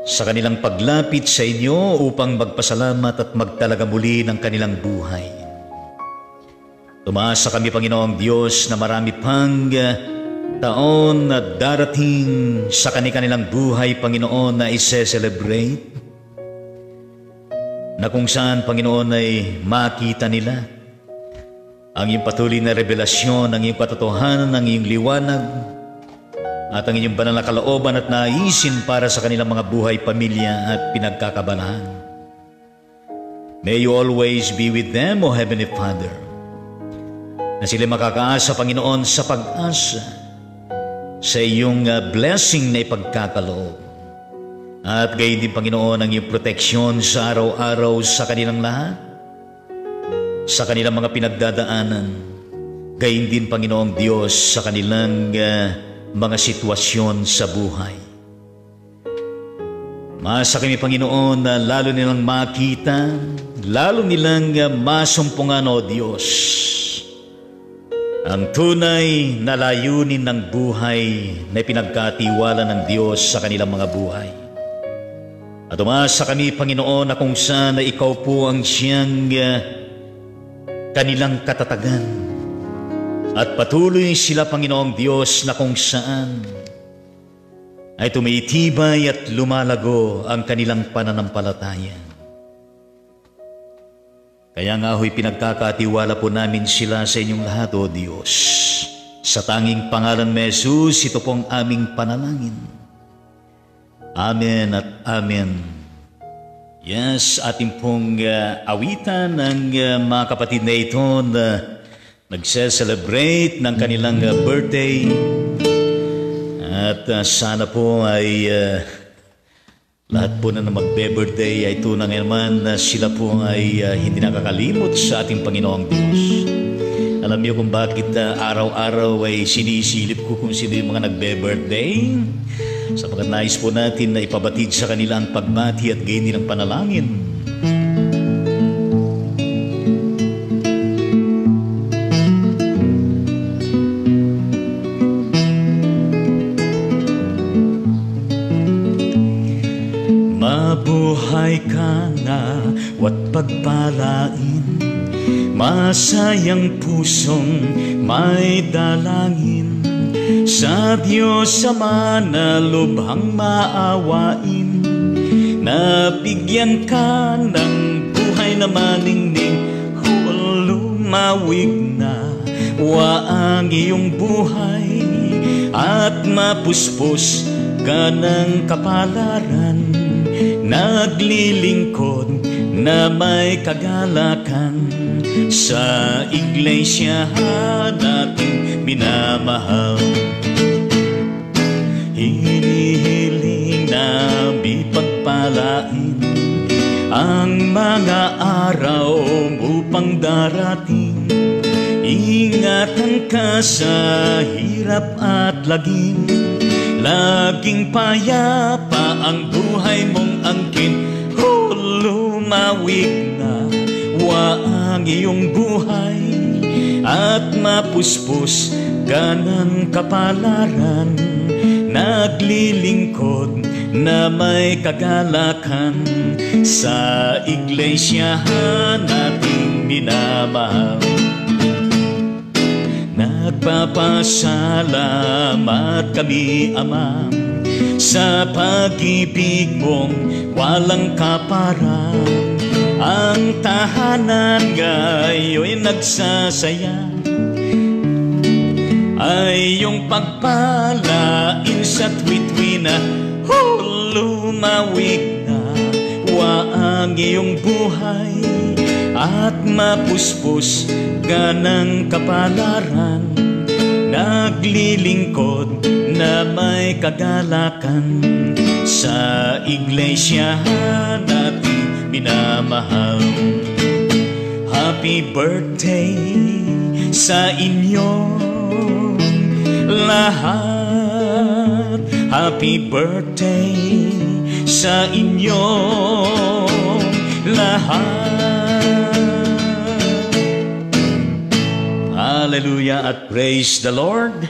sa kanilang paglapit sa inyo upang magpasalamat at magtalaga muli ng kanilang buhay. Tumaas sa kami, Panginoong Diyos, na marami pang taon na darating sa kanilang buhay, Panginoon, na i-celebrate. na kung saan, Panginoon, ay makita nila ang iyong patuloy na revelasyon, ang iyong katotohanan, ang iyong liwanag, at ang inyong banal na kalooban at naisin para sa kanilang mga buhay, pamilya at pinagkakabalahan. May you always be with them, O Heavenly Father, na sila makakaasa, Panginoon, sa pag-asa sa iyong blessing na ipagkakaloob. At gayon din, Panginoon, ang iyong proteksyon sa araw-araw sa kanilang lahat, sa kanilang mga pinagdadaanan. Gayon din, Panginoong Diyos, sa kanilang mga sitwasyon sa buhay. Masa kami, Panginoon, na lalo nilang makita, lalo nilang masumpungan, O Diyos, ang tunay na layunin ng buhay na pinagkatiwala ng Diyos sa kanilang mga buhay. At umasa kami, Panginoon, na kung saan na Ikaw po ang siyang kanilang katatagan. At patuloy sila, Panginoong Diyos, na kung saan ay tumitibay at lumalago ang kanilang pananampalataya. Kaya nga ho'y pinagkakatiwala po namin sila sa inyong lahat, O Diyos. Sa tanging pangalan ni Jesus, ito pong aming panalangin. Amen at amen. Yes, ating pong awitan ng mga kapatid na ito na nagse-celebrate ng kanilang birthday. At sana po ay lahat po na magbe-birthday ay tunang naman na sila po ay hindi nakakalimot sa ating Panginoong Diyos. Alam niyo kung bakit araw-araw ay sinisilip ko kung sino yung mga nagbe-birthday? Sapagkat nais po natin na ipabatid sa kanila ang pagbati at gayon din ang panalangin. Mabuhay ka na at pagpalain, masayang pusong may dalangin. Sa Diyos Ama na lubhang maawain, nabigyan ka ng buhay na maningning. Lumawig na ang iyong buhay at mapuspos ka ng kapalaran. Naglilingkod na may kagalakan sa iglesia nating minamahal. Hinihiling na pagpalain ang mga araw upang darating. Ingatan ka sa hirap at lagim, laging payapa ang buhay mong angkin. Lumawig na ang iyong buhay at mapuspos ka ng kapalaran. Naglilingkod na may kagalakan sa iglesia nating minamahal. Nagpapasalamat kami, Ama, sa pag-ibig mong walang kaparang. Ang tahanan ngayon nagsasaya, ay iyong pagpalain sa tuwi-tuwi na. Lumawig na ang iyong buhay at mapuspos ka ng kapalaran. Naglilingkod na may kagalakan sa iglesia natin minamahal. Happy birthday sa inyong lahat. Happy birthday sa inyong lahat. Hallelujah at praise the Lord.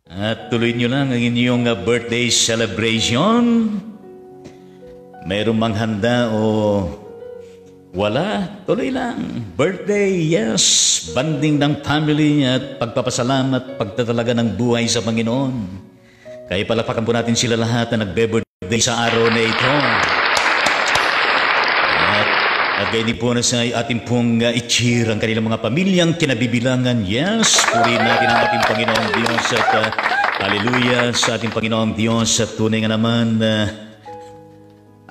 At tuloy nyo lang ang inyong birthday celebration. Mayroong mang handa o wala, tuloy lang. Birthday, yes. Banding ng family at pagpapasalamat, pagtatalaga ng buhay sa Panginoon. Kaya palapakan po natin sila lahat na nagbe-birthday sa araw na ito. At gayon din po na sa ating pong i-cheer ang kanilang mga pamilyang kinabibilangan. Yes, purihin natin ang ating Panginoong Diyos at hallelujah sa ating Panginoong Diyos. At tunay nga naman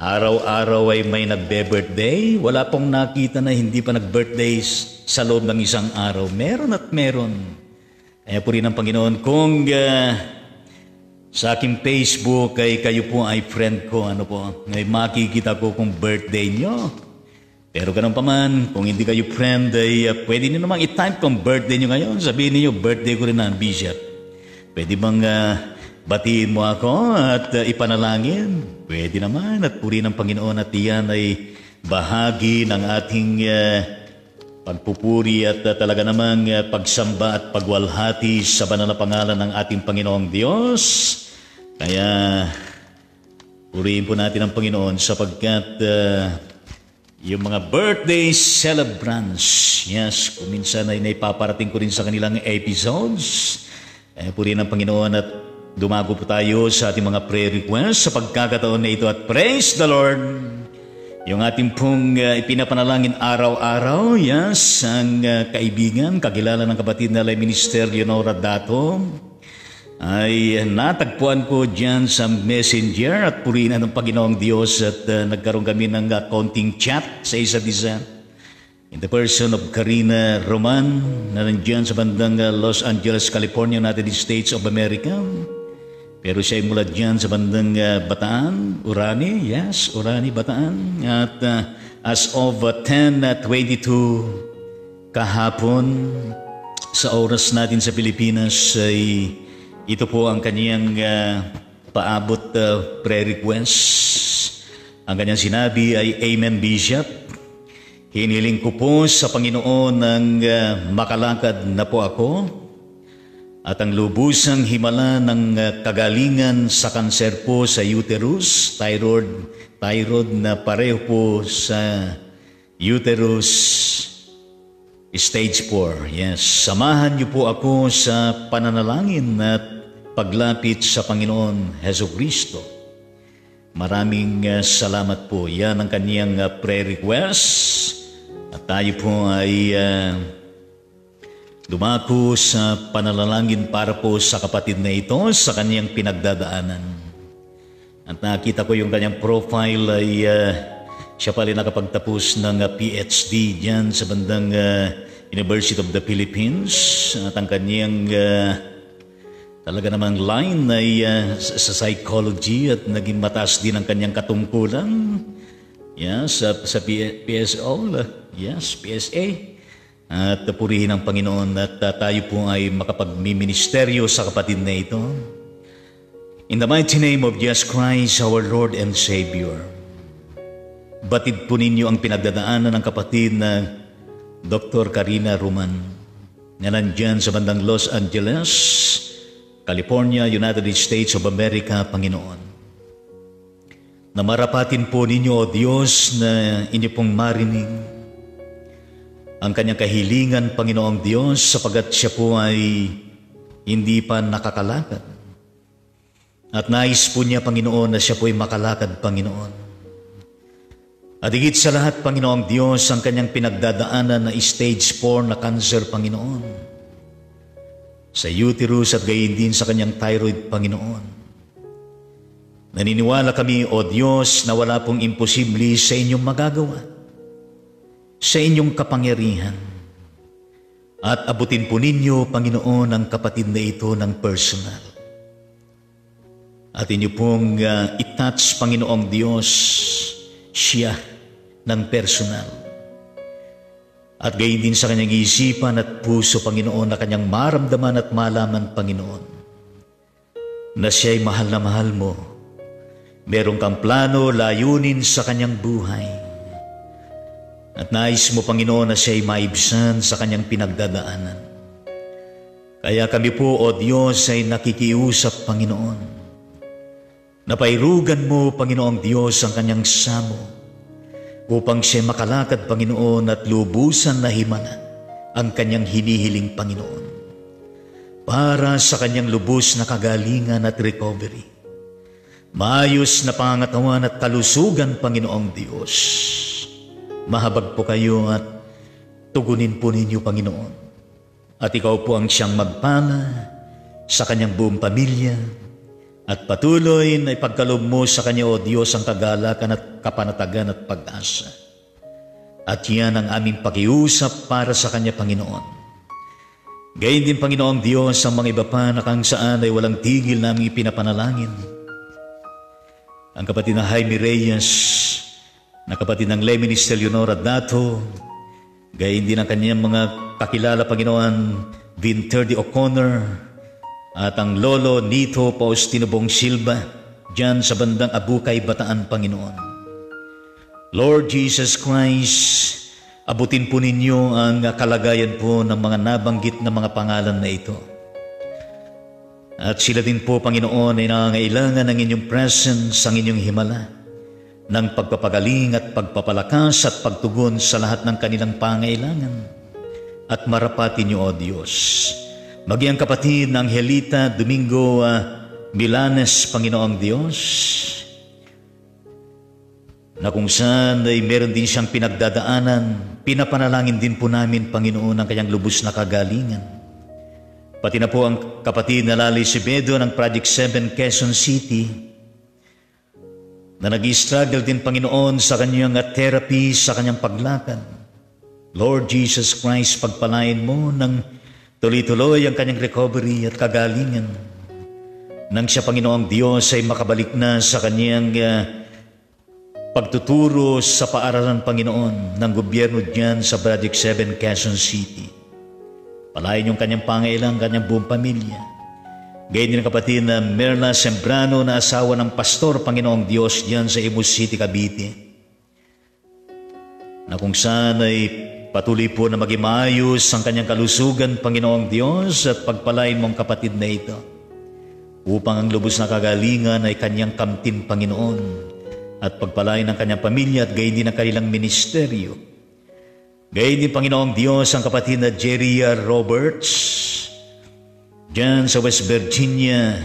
araw-araw ay may nagbe-birthday. Wala pong nakita na hindi pa nag-birthday sa loob ng isang araw. Meron at meron. Kaya purihin ang Panginoon. Kung sa aking Facebook ay kayo po ay friend ko, ay makikita ko kung birthday nyo. Pero ganun pa man, kung hindi kayo friend, ay pwede nyo namang i-type kung birthday nyo ngayon. Sabihin niyo, birthday ko rin na, Bishop. Pwede bang batiin mo ako at ipanalangin? Pwede naman at purihin ng Panginoon at iyan ay bahagi ng ating pagpupuri at talaga namang pagsamba at pagwalhati sa banal na pangalan ng ating Panginoong Diyos. Kaya purihin po natin ang Panginoon sapagkat yung mga birthday celebrants, yes, kung minsan ay naipaparating ko rin sa kanilang episodes. Purihin ang Panginoon at dumago po tayo sa ating mga prayer requests sa pagkakataon na ito at praise the Lord. Yung ating pong ipinapanalangin araw-araw, yes, ang kaibigan, kakilala ng kapatid na Minister Leonora Dato, ay natagpuan ko dyan sa Messenger at purihin ng Panginoong Diyos at nagkaroon kami ng konting chat sa isa't isa. In the person of Karina Roman na nandiyan sa bandang Los Angeles, California, United States of America. Pero siya ay mula dyan sa bandang Bataan, Urani, yes, Urani, Bataan. At as of 10:22 kahapon sa oras natin sa Pilipinas ay ito po ang kanyang paabot prayer request. Ang kanyang sinabi ay, Amen, Bishop. Hiniling ko po sa Panginoon ng makalakad na po ako at ang lubusang himala ng kagalingan sa kanser po sa uterus, thyroid na pareho po sa uterus, stage 4. Yes, samahan niyo po ako sa pananalangin at paglapit sa Panginoon Hesukristo. Maraming salamat po. Yan ang kaniyang prayer request. At tayo po ay dumako sa pananalangin para po sa kapatid na ito sa kaniyang pinagdadaanan. At nakita ko yung kanyang profile ay siya pala nakapagtapos ng PhD dyan sa bandang University of the Philippines. At ang kaniyang talaga namang line ay sa psychology at naging mataas din ang kanyang katungkulan. Yes, sa PSO, yes, PSA. At purihin ang Panginoon at tayo po ay makapagmiministeryo sa kapatid na ito. In the mighty name of Jesus Christ, our Lord and Savior. Batid po ninyo ang pinagdadaanan ng kapatid na Dr. Karina Roman na nandyan sa bandang Los Angeles, California, United States of America, Panginoon. Na marapatin po ninyo, O Diyos, na inyo pong marinig ang kanyang kahilingan, Panginoong Diyos, sapagat siya po ay hindi pa nakakalakad. At nais po niya, Panginoon, na siya po ay makalakad, Panginoon. At higit sa lahat, Panginoong Diyos, ang kanyang pinagdadaanan na stage 4 na cancer, Panginoon. Sa uterus at gayon din sa kanyang thyroid, Panginoon. Naniniwala kami, O Diyos, na wala pong imposible sa inyong magagawa, sa inyong kapangyarihan. At abutin po ninyo, Panginoon, ang kapatid na ito ng personal. At inyo pong itouch, Panginoong Diyos, siya ng personal. At gayon din sa kanyang isipan at puso, Panginoon, na kanyang maramdaman at malaman, Panginoon, na siya'y mahal na mahal mo. Meron kang plano, layunin sa kanyang buhay. At nais mo, Panginoon, na siya'y maibsan sa kanyang pinagdadaanan. Kaya kami po, O Diyos, ay nakikiusap, Panginoon, na pairugan mo, Panginoong Diyos, ang kanyang samo, upang siya makalakad, Panginoon, at lubusan na himala ang kanyang hinihiling, Panginoon, para sa kanyang lubos na kagalingan at recovery. Maayos na pangatawan at kalusugan, Panginoong Diyos. mahabag po kayo at tugunin po ninyo, Panginoon. At ikaw po ang siyang magpala sa kanyang buong pamilya at patuloy na ipagkaloob mo sa kanya, O Diyos, ang kagalakan at kapanatagan at pag-asa. At yan ang aming pakiusap para sa kanya, Panginoon. Gayon din, Panginoong Diyos, ang mga iba pa na kang saan ay walang tigil naming ipinapanalangin. Ang kapatid na Jaime Reyes, na kapatid ng Leminister Leonora Dato, gayon din ang kanyang mga kakilala, Panginoon, Vinter de O'Connor, at ang Lolo Nito Faustino Bong Silva, dyan sa bandang Abukay, Bataan, Panginoon. Lord Jesus Christ, abutin po ninyo ang kalagayan po ng mga nabanggit na mga pangalan na ito. At sila din po, Panginoon, ay nangangailangan ng inyong presence, ang inyong himala, ng pagpapagaling at pagpapalakas at pagtugon sa lahat ng kanilang pangailangan. At marapatin niyo, O Diyos, maging ang kapatid ng Angelita Domingo Milanes, Panginoong Diyos, na kung saan ay meron din siyang pinagdadaanan, pinapanalangin din po namin, Panginoon, ang kanyang lubos na kagalingan. Pati na po ang kapatid na Lali Sibedo ng Project 7 Quezon City, na nag-struggle din, Panginoon, sa kanyang therapy, sa kanyang paglakad. Lord Jesus Christ, pagpalain mo ng tuloy-tuloy ang kanyang recovery at kagalingan. Nang siya, Panginoong Diyos, ay makabalik na sa kanyang pagtuturo sa paaralan, Panginoon, ng gobyerno diyan sa Project 7 Quezon City. Palain yung kanyang pangailang, kanyang buong pamilya. Gayon din ang kapatid na Merla Sembrano na asawa ng pastor, Panginoong Diyos, diyan sa Imus City, Cavite, na kung saan ay patuloy po na maging maayos ang kanyang kalusugan, Panginoong Diyos, at pagpalain mong kapatid na ito upang ang lubos na kagalingan ay kanyang kamtin, Panginoon, at pagpalain ng kanyang pamilya at gayon din ang kanilang ministeryo. Gayon din, Panginoong Diyos, ang kapatid na Jeria Roberts, dyan sa West Virginia,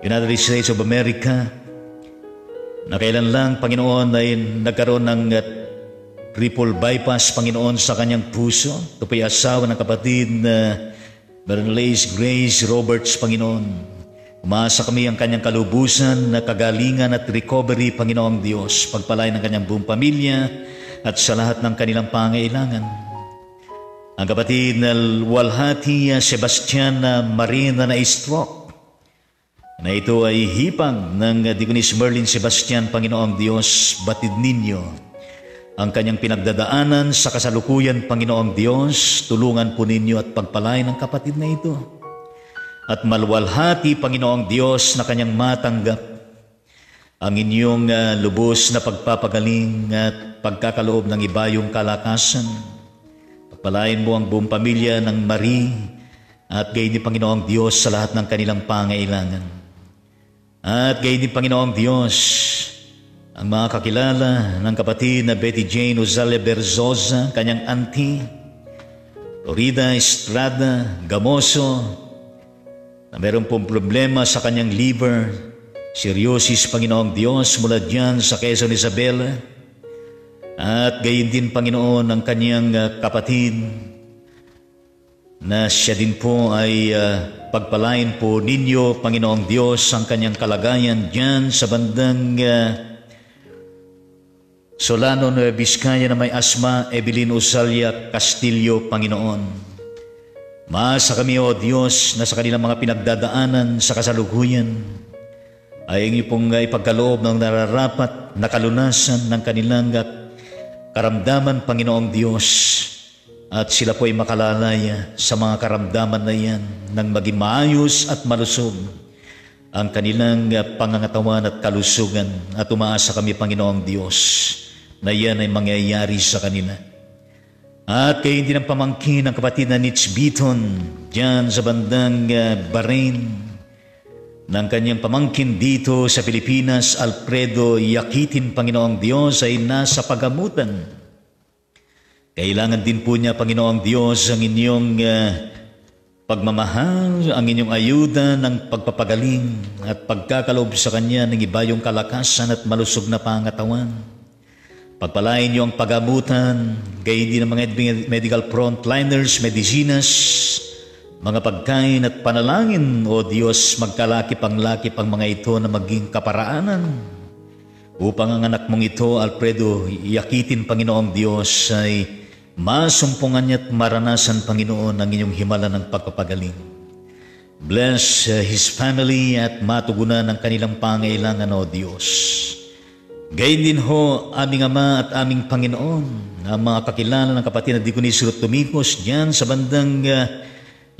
United States of America, na kailan lang, Panginoon, ay nagkaroon ng triple bypass, Panginoon, sa kanyang puso. Ito po'y asawa ng kapatid na Bernays Grace Roberts, Panginoon. Umaasa kami ang kanyang kalubusan na kagalingan at recovery, Panginoong Diyos. Pagpalain ng kanyang buong pamilya at sa lahat ng kanilang pangailangan. Ang kapatid na Walhati Sebastian Marina na stroke, na ito ay hipang ng Diconis Merlin Sebastian, Panginoong Diyos. Batid ninyo ang kanyang pinagdadaanan sa kasalukuyan, Panginoong Diyos. Tulungan po ninyo at pagpalain ang kapatid na ito. At maluwalhati, Panginoong Diyos, na kanyang matanggap ang inyong lubos na pagpapagaling at pagkakaloob ng ibayong kalakasan. Pagpalain mo ang buong pamilya ng Marie at gayon din, Panginoong Diyos, sa lahat ng kanilang pangailangan. At gayon din, Panginoong Diyos, ang mga kakilala ng kapatid na Betty Jane Ozale Berzosa, kanyang auntie, Florida Estrada Gamoso, na meron pong problema sa kanyang liver, cirrhosis, Panginoong Diyos, mula dyan sa Quezon Isabela. At gayon din, Panginoon, ang kanyang kapatid na siya din po ay pagpalain po ninyo, Panginoong Diyos, ang kanyang kalagayan dyan sa bandang Solano, Nueva Vizcaya, na may asma, Evelyn Usalia Castillo, Panginoon. Maasa kami, O Diyos, na sa kanilang mga pinagdadaanan sa kasalukuyan ay ang iyong ipagkaloob ng nararapat na kalunasan ng kanilang karamdaman, Panginoong Diyos, at sila po ay makalalaya sa mga karamdaman na yan nang maging maayos at malusog ang kanilang pangangatawan at kalusugan. At umaasa kami, Panginoong Diyos, na yan ay mangyayari sa kanila. At kayo din ang pamangkin ng kapatid na Nitz Beaton dyan sa bandang Bahrain, ng kanyang pamangkin dito sa Pilipinas, Alfredo Yakitin, Panginoong Diyos, ay nasa pagamutan. Kailangan din po niya, Panginoong Diyos, ang inyong pagmamahal, ang inyong ayuda ng pagpapagaling at pagkakaloob sa kanya ng ibayong kalakasan at malusog na pangatawan. Pagpalain niyo ang pag-abutan, gayon din ang mga medical frontliners, medicinas, mga pagkain at panalangin, O Diyos, magkalakip ang mga ito na maging kaparaanan upang ang anak mong ito, Alfredo, iakitin, Panginoong Diyos, ay masumpungan niya at maranasan, Panginoon, ang inyong himala ng pagpapagaling. Bless his family at matugunan ang kanilang pangailangan, O Diyos. Gayon din ho, aming Ama at aming Panginoon, ang mga kakilala ng kapatid na Diconis Rutumicos diyan sa bandang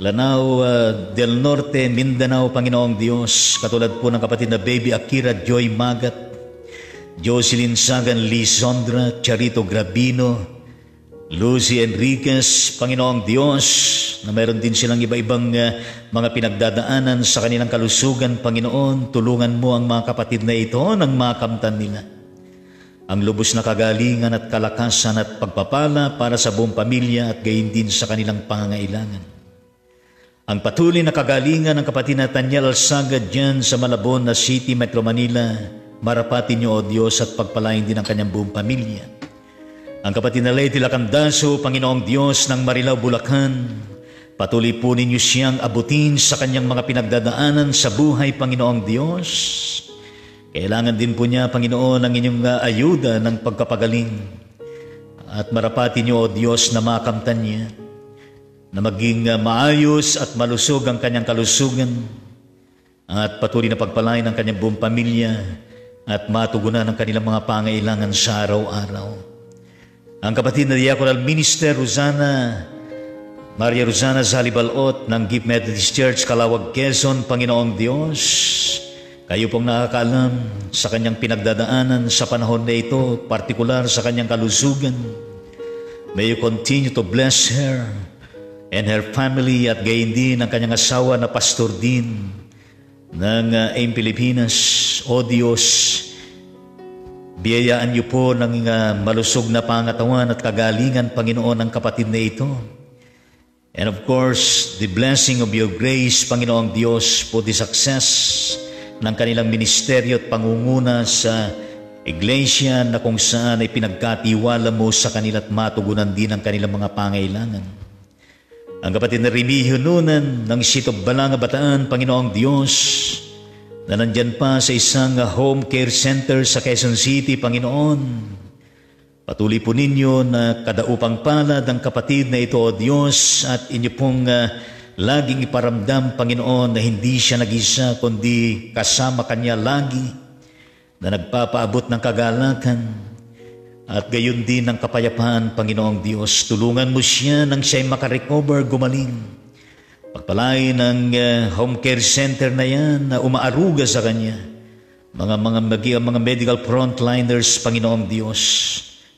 Lanao del Norte, Mindanao, Panginoong Diyos. Katulad po ng kapatid na Baby Akira Joy Magat, Jocelyn Sagan Lisondra, Charito Grabino, Lucy Enriquez, Panginoong Diyos, na mayroon din silang iba-ibang mga pinagdadaanan sa kanilang kalusugan, Panginoon. Tulungan mo ang mga kapatid na ito nang makamtan nila ang lubos na kagalingan at kalakasan at pagpapala para sa buong pamilya at gayon din sa kanilang pangangailangan. Ang patuloy na kagalingan ng kapatid na Tanyel Alsaga dyan sa Malabon na City, Metro Manila, marapatin niyo, O Diyos, at pagpalain din ang kanyang buong pamilya. Ang kapatid na Lady Lacandaso, Panginoong Diyos ng Marilao, Bulacan, patuloy po ninyo siyang abutin sa kanyang mga pinagdadaanan sa buhay, Panginoong Diyos. Kailangan din po niya, Panginoon, ang inyong ayuda ng pagkapagaling. At marapatin niyo, O Diyos, na makamtan niya, na maging maayos at malusog ang kanyang kalusugan, at patuloy na pagpalain ang kanyang buong pamilya at matugunan ang kanilang mga pangailangan sa araw-araw. Ang kapatid na Diaconal Minister Maria Rosana Zalibalot ng Gift Methodist Church, Calawag, Quezon, Panginoong Diyos, kayo pong nakakaalam sa kanyang pinagdadaanan sa panahon na ito, partikular sa kanyang kalusugan. May you continue to bless her and her family at gayon din ang kanyang asawa na pastor din ng AIM Pilipinas. O Diyos, biyayaan niyo po ng malusog na pangatawan at kagalingan, Panginoon, ang kapatid na ito. And of course, the blessing of your grace, Panginoong Diyos, for the success ng kanilang ministeryo at pangunguna sa iglesia na kung saan ay pinagkatiwala mo sa kanila at matugunan din ang kanilang mga pangailangan. Ang kapatid na Remigio Nunan ng Sitog Balanga, Bataan, Panginoong Diyos, na nandyan pa sa isang home care center sa Quezon City, Panginoon. Patuloy po ninyo na kadaupang palad ang kapatid na ito, O Diyos, at inyo pong laging iparamdam, Panginoon, na hindi siya nag-isa, kundi kasama kanya lagi, na nagpapaabot ng kagalakan, at gayon din ng kapayapaan, Panginoong Diyos. Tulungan mo siya nang siya'y makarecover, gumaling. Pagpalain ng home care center na yan na umaaruga sa kanya, mga medical frontliners, Panginoong Diyos,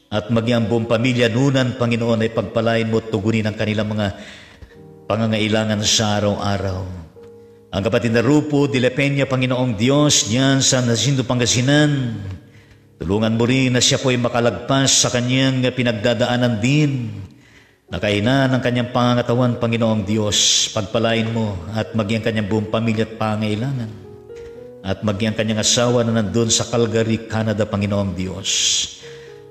at maging ang buong pamilya Nunan, Panginoon, ay pagpalain mo at tugunin ang kanilang mga pangangailangan sa araw-araw. Ang kapatid na Rupo de la Peña, Panginoong Diyos, diyan sa Jacinto, Pangasinan, tulungan mo rin na siya po ay makalagpas sa kanyang pinagdadaanan din, nakahinaan ang kanyang pangangatawan, Panginoong Diyos. Pagpalain mo at maging ang kanyang buong pamilya at pangailangan, at maging ang kanyang asawa na nandun sa Calgary, Canada, Panginoong Diyos.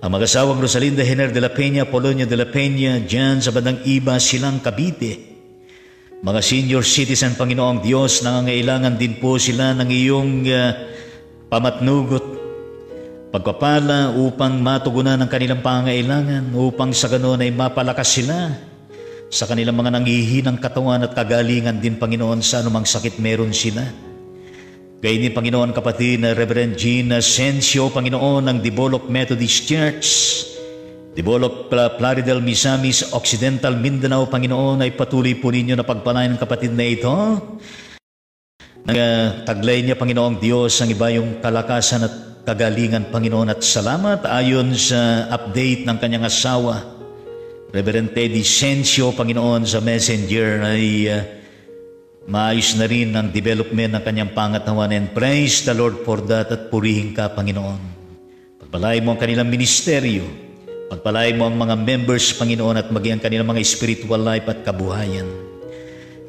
Ang mag-asawang Rosalinda Hener de la Peña, Polonio de la Peña, dyan sa bandang Iba, Silang, Cavite. Mga senior citizen, Panginoong Diyos, nangangailangan din po sila ng iyong pamatnugot, pagpapala upang matugunan ang kanilang pangangailangan, upang sa ganoon ay mapalakas sila sa kanilang mga nanghihinang katawan at kagalingan din, Panginoon, sa anumang sakit meron sila. Gayun din, Panginoon, kapatid na Reverend Jean Asensio, Panginoon, ng Diboloc Methodist Church, Diboloc, Plaridel, Misamis, Occidental, Mindanao, Panginoon, ay patuloy po ninyo na pagpalain ng kapatid na ito. Taglay niya, Panginoong Diyos, ang iba yung kalakasan at kagalingan, Panginoon, at salamat ayon sa update ng kanyang asawa, Reverend Teddy Asensio, Panginoon, sa Messenger ay maayos na rin ang development ng kanyang pangatawan, and praise the Lord for that, at purihin ka, Panginoon. Pagpalain mo ang kanilang ministeryo, pagpalain mo ang mga members, Panginoon, at maging ang kanilang mga spiritual life at kabuhayan.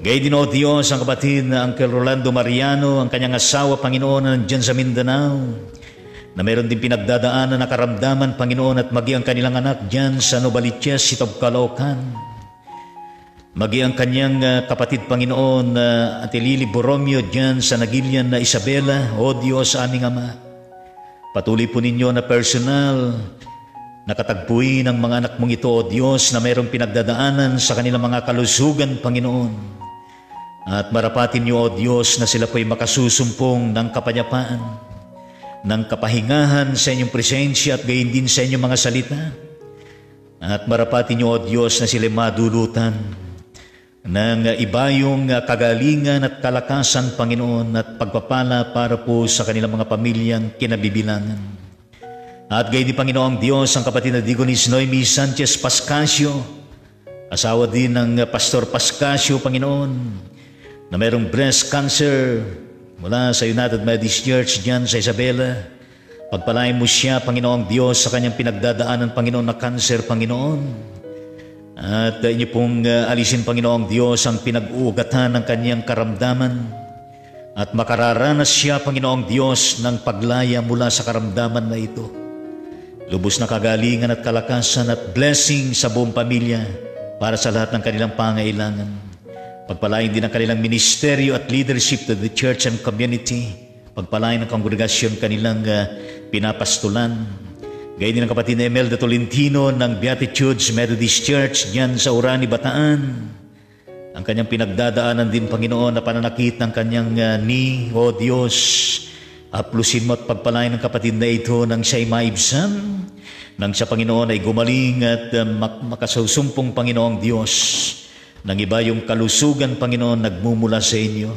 Gayun din, O Diyos, ang kapatid na Uncle Rolando Mariano, ang kanyang asawa, Panginoon, na nandyan sa Mindanao, na meron din pinagdadaanan na karamdaman, Panginoon, at magi ang kanilang anak dyan sa Novaliches, Sitog, Caloocan. Magi ang kanyang kapatid, Panginoon, Ate Lily Borromeo dyan sa Nagilian na Isabela. O Diyos, aming Ama, patuloy po ninyo na personal nakatagpuin ang mga anak mong ito, O Diyos, na mayroong pinagdadaanan sa kanilang mga kalusugan, Panginoon. At marapatin niyo, O Diyos, na sila po'y makasusumpong ng kapayapaan, ng kapahingahan sa inyong presensya at gayon din sa inyong mga salita. At marapatin niyo, O Diyos, na sila madulutan ng ibayong kagalingan at kalakasan, Panginoon, at pagpapala para po sa kanilang mga pamilyang kinabibilangan. At gayon din, Panginoong Diyos, ang kapatid na Digonis Noemi Sanchez Pascasio, asawa din ng Pastor Pascasio, Panginoon, na mayroong breast cancer mula sa United Methodist Church dyan sa Isabela. Pagpalain mo siya, Panginoong Diyos, sa kanyang pinagdadaanan, Panginoon, na cancer, Panginoon. At inyo pong alisin, Panginoong Diyos, ang pinag-uugatan ng kanyang karamdaman at makararanas siya, Panginoong Diyos, ng paglaya mula sa karamdaman na ito. Lubos na kagalingan at kalakasan at blessing sa buong pamilya para sa lahat ng kanilang pangailangan. Pagpalain din ang kanilang ministeryo at leadership to the church and community. Pagpalain ng kongregasyon kanilang pinapastulan. Gayon din ang kapatid na Imelda Tolentino ng Beatitudes Methodist Church diyan sa Orani, Bataan. Ang kanyang pinagdadaanan din, Panginoon, na pananakit ng kanyang ni, O Diyos. Aplusin mo at pagpalain ng kapatid na ito nang siya'y maibsan, nang siya, Panginoon, ay gumaling at makasusumpong, Panginoong Diyos, nang iba yung kalusugan, Panginoon, nagmumula sa inyo.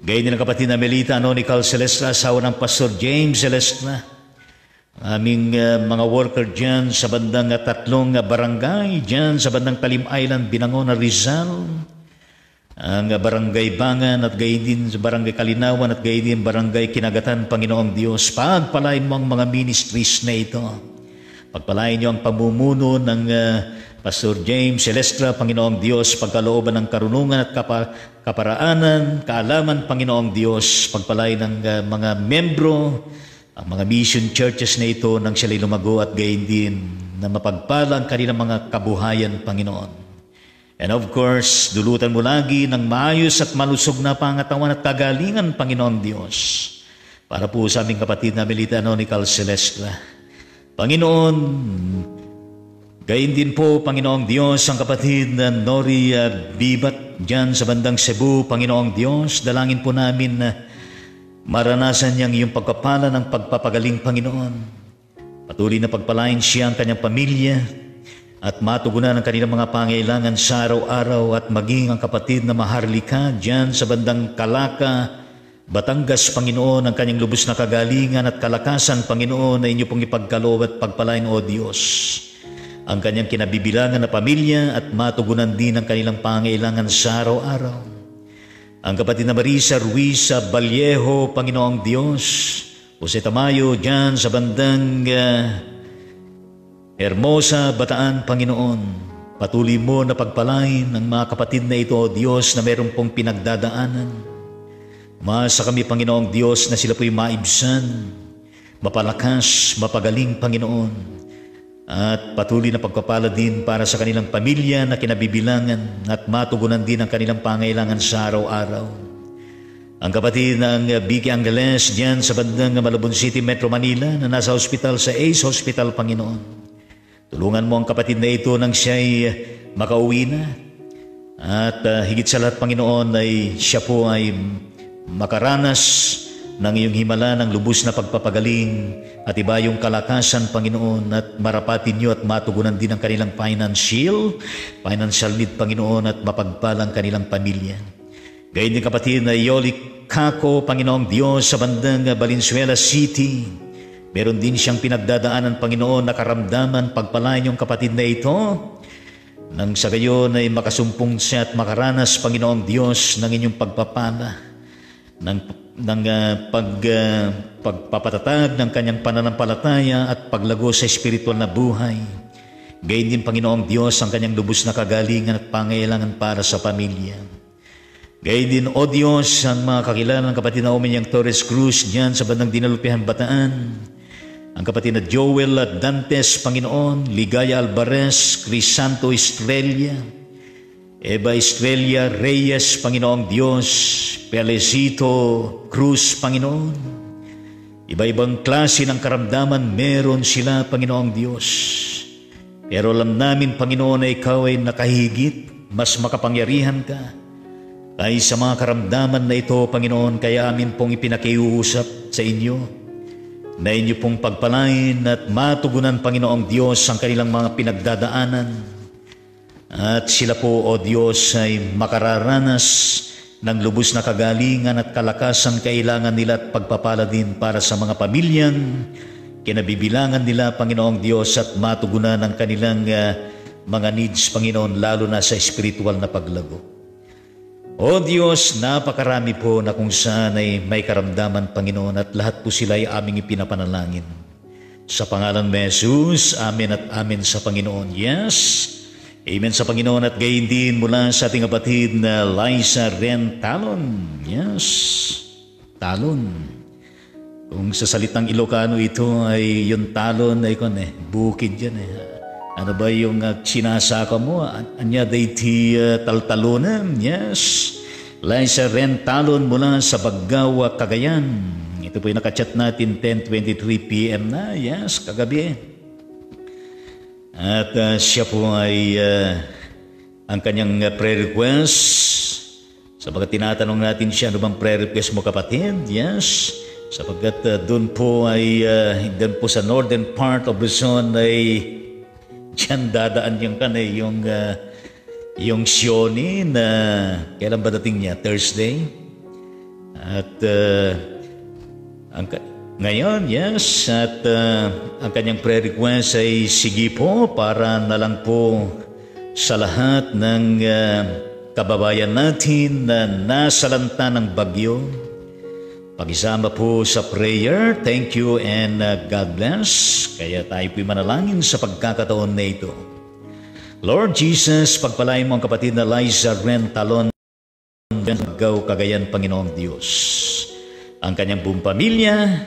Gayon din ang kapatid na Melita Anonical Celestra, asawa ng Pastor James Celestra. Aming mga worker dyan sa bandang tatlong barangay, dyan sa bandang Talim Island, Binangon, Rizal, ang barangay Bangan at gayon din sa barangay Kalinawan at gayon din barangay Kinagatan, Panginoong Diyos. Pagpalain mo ang mga ministries na ito. Pagpalain niyo ang pamumuno ng Pastor James Celestra, Panginoong Diyos, pagkalooban ng karunungan at kaparaanan, kaalaman, Panginoong Diyos. Pagpalain ng mga membro, ang mga mission churches na ito nang sila'y lumago at gayon din na mapagpala ang kanilang mga kabuhayan, Panginoon. And of course, dulutan mo lagi ng maayos at malusog na pangatawan at kagalingan, Panginoon Diyos, para po sa aming kapatid na Melita Anonical Celestra. Panginoon, gayon din po, Panginoong Diyos, ang kapatid na Nori Bibat dyan sa bandang Cebu, Panginoong Diyos, dalangin po namin na maranasan niyang iyong pagpapala ng pagpapagaling, Panginoon. Patuloy na pagpalain siya ang kanyang pamilya at matugunan ang kanilang mga pangailangan sa araw-araw at maging ang kapatid na Maharlika dyan sa bandang Calaca, Batangas, Panginoon, ang kanyang lubos na kagalingan at kalakasan, Panginoon, na inyo pong ipagkaloob at pagpalain, O Diyos, ang kanyang kinabibilangan na pamilya at matugunan din ang kanilang pangailangan sa araw-araw. Ang kapatid na Marisa Ruiz sa Vallejo, Panginoong Diyos, Jose Tamayo dyan sa bandang Hermosa, Bataan, Panginoon, patuloy mo na pagpalain ng mga kapatid na ito, O Diyos, na meron pong pinagdadaanan. Umasa kami, Panginoong Diyos, na sila po'y maibsan, mapalakas, mapagaling, Panginoon. At patuloy na pagpapala din para sa kanilang pamilya na kinabibilangan at matugunan din ang kanilang pangailangan sa araw-araw. Ang kapatid ng Vicky Angeles dyan sa bandang Malabon City, Metro Manila, na nasa hospital sa Ace Hospital, Panginoon. Tulungan mo ang kapatid na ito nang siya'y makauwi na. At higit sa lahat, Panginoon, ay siya po ay makaranas ng iyong himala ng lubos na pagpapagaling at iba yung kalakasan, Panginoon, at marapatin niyo at matugunan din ang kanilang financial need, Panginoon, at mapagpalang kanilang pamilya. Gayon din kapatid na Yoli Kako, Panginoong Diyos, sa bandang Valenzuela City. Meron din siyang pinagdadaanan, Panginoon, na karamdaman. Pagpalain yung kapatid na ito nang sa gayon ay makasumpong siya at makaranas, Panginoong Diyos, ng inyong pagpapala, ng pagpapatatag ng kanyang pananampalataya at paglago sa espiritual na buhay. Gayon din, Panginoong Diyos, ang kanyang lubos na kagalingan at pangailangan para sa pamilya. Gayon din, O Diyos, ang mga kakilala ng kapatid na Omenyang Torres Cruz diyan sa bandang Dinalupihan, Bataan. ang kapatid na Joel Dantes, Panginoon, Ligaya Alvarez, Crisanto Estrella, Eva Estrella Reyes, Panginoong Diyos, Pelecito Cruz, Panginoon. Iba-ibang klase ng karamdaman meron sila, Panginoong Diyos. Pero alam namin, Panginoon, na Ikaw ay nakahigit, mas makapangyarihan ka. Ay sa mga karamdaman na ito, Panginoon, kaya amin pong ipinakiusap sa inyo na inyo pong pagpalain at matugunan, Panginoong Diyos, ang kanilang mga pinagdadaanan. At sila po, O Diyos, ay makararanas ng lubos na kagalingan at kalakasan kailangan nila at pagpapala din para sa mga pamilyang kinabibilangan nila, Panginoong Diyos, at matugunan ang kanilang mga needs, Panginoon, lalo na sa spiritual na paglago. O Diyos, napakarami po na kung saan ay may karamdaman, Panginoon, at lahat po sila ay aming ipinapanalangin. Sa pangalan ni Jesus, amen at amen sa Panginoon. Yes, amen sa Panginoon. At gayon din mula sa ating kapatid na Liza Ren Talon. Yes, Talon. Kung sa salitang Ilocano ito ay yung talon ay bukid yan eh. Ano ba yung sinasaka mo? Anya dayti taltalunan. Yes. Liza Ren Talon mula sa Baggawa, Cagayan. Ito po yung nakachat natin 10:23 p.m. na. Yes, kagabi. At siya po ay ang kanyang prayer request. Sapagkat tinatanong natin siya, ano bang prayer request mo, kapatid? Yes. Sapagkat doon po ay doon po sa northern part of Luzon ay diyan dadaan yung Sioni na kailan ba dating niya? Thursday. At ngayon, yes, at ang kanyang prayer request ay sige po para na lang po sa lahat ng kababayan natin na nasalanta ng bagyo. Pag-isama po sa prayer. Thank you and God bless. Kaya tayo po'y manalangin sa pagkakataon na ito. Lord Jesus, pagpalain mo ang kapatid na Liza Ren Talon, Baggaw, Cagayan, Panginoong Diyos. Ang kanyang buong pamilya,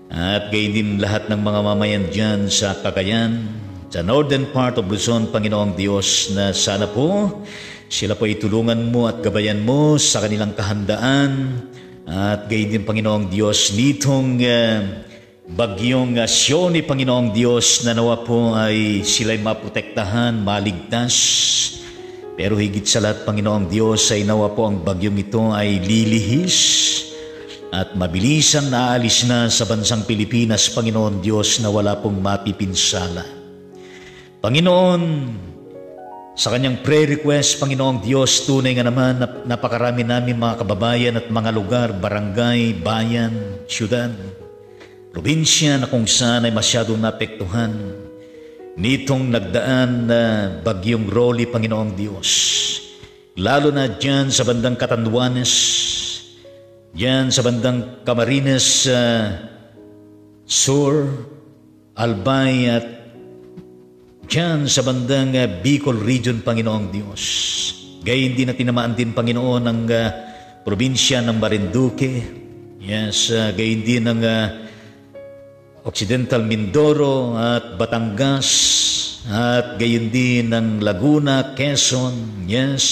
at gayon din lahat ng mga mamayan dyan sa Cagayan, sa northern part of Luzon, Panginoong Diyos, na sana po sila po itulungan mo at gabayan mo sa kanilang kahandaan. At gayon din, Panginoong Diyos, nitong bagyong Sioni, Panginoong Diyos, na nawa po ay sila'y maprotektahan, maligtas. Pero higit sa lahat, Panginoong Diyos, ay nawa po ang bagyong ito ay lilihis at mabilisan na aalis na sa bansang Pilipinas, Panginoon Diyos, na wala pong mapipinsala. Panginoon, sa kanyang prayer request, Panginoong Diyos, tunay nga naman napakarami namin mga kababayan at mga lugar, barangay, bayan, syudad, probinsya na kung saan ay masyadong naapektuhan nitong nagdaan na bagyong Rolly, Panginoong Diyos. Lalo na dyan sa bandang Catanduanes, dyan sa bandang Camarines Sur, Albay at diyan sa bandang Bicol Region, Panginoong Diyos. Gayon din na tinamaan din, Panginoon, ang probinsya ng Marinduque. Yes, gayon din ang Occidental Mindoro at Batangas. At gayon din ang Laguna, Quezon. Yes.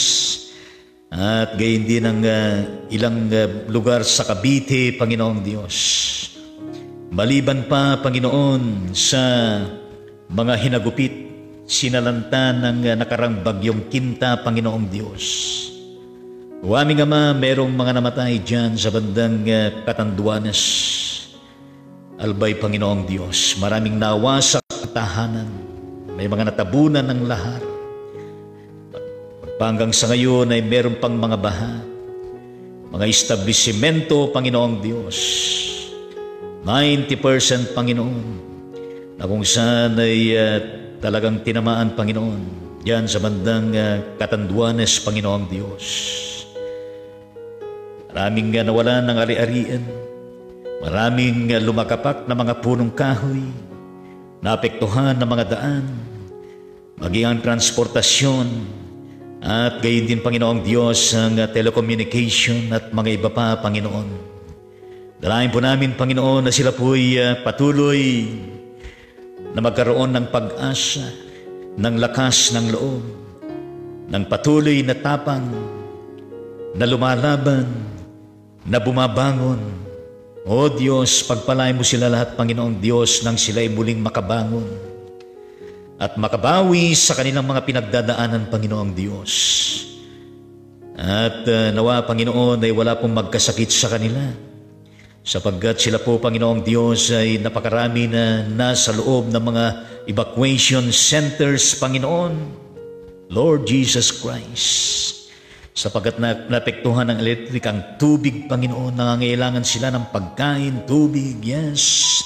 At gayon din ang ilang lugar sa Cavite, Panginoong Diyos. Maliban pa, Panginoon, sa mga hinagupit, sinalanta ng nakarang bagyong Kinta, Panginoong Diyos. Aming Ama, merong mga namatay dyan sa bandang Catanduanes, Albay, Panginoong Diyos. Maraming nawa sa tahanan, may mga natabunan ng lahar. Hanggang sa ngayon ay meron pang mga baha, mga establishmento, Panginoong Diyos. 90%, Panginoon, na kung saan ay talagang tinamaan, Panginoon, diyan sa bandang Catanduanes, Panginoong Diyos. Maraming nawalan ng ari-arian, maraming lumakapak na mga punong kahoy, naapektuhan ng mga daan, maging ang transportasyon, at gayon din, Panginoong Diyos, ang telecommunication at mga iba pa, Panginoon. Dalayan po namin, Panginoon, na sila po'y patuloy na magkaroon ng pag-asa, ng lakas ng loob, ng patuloy na tapang, na lumalaban, na bumabangon. O Diyos, pagpalain mo sila lahat, Panginoong Diyos, nang sila'y muling makabangon at makabawi sa kanilang mga pinagdadaanan, Panginoong Diyos. At nawa, Panginoon, ay wala pong magkasakit sa kanila, sapagkat sila po, Panginoong Diyos, ay napakarami na nasa loob ng mga evacuation centers, Panginoon. Lord Jesus Christ, sapagkat naapektuhan ng electric ang tubig, Panginoon, nangangailangan sila ng pagkain, tubig, yes,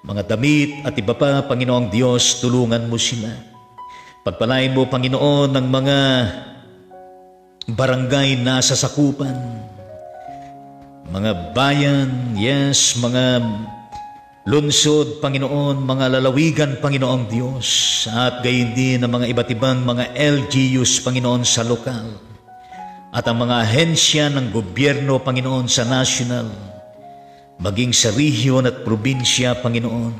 mga damit at iba pa, Panginoong Diyos, tulungan mo sila. Pagpalain mo, Panginoon, ng mga barangay na sasakupan, mga bayan, yes, mga lungsod, Panginoon, mga lalawigan, Panginoong Diyos, at gayon din ang mga iba't ibang mga LGUs, Panginoon, sa lokal, at ang mga ahensya ng gobyerno, Panginoon, sa national, maging sa rehiyon at probinsya, Panginoon.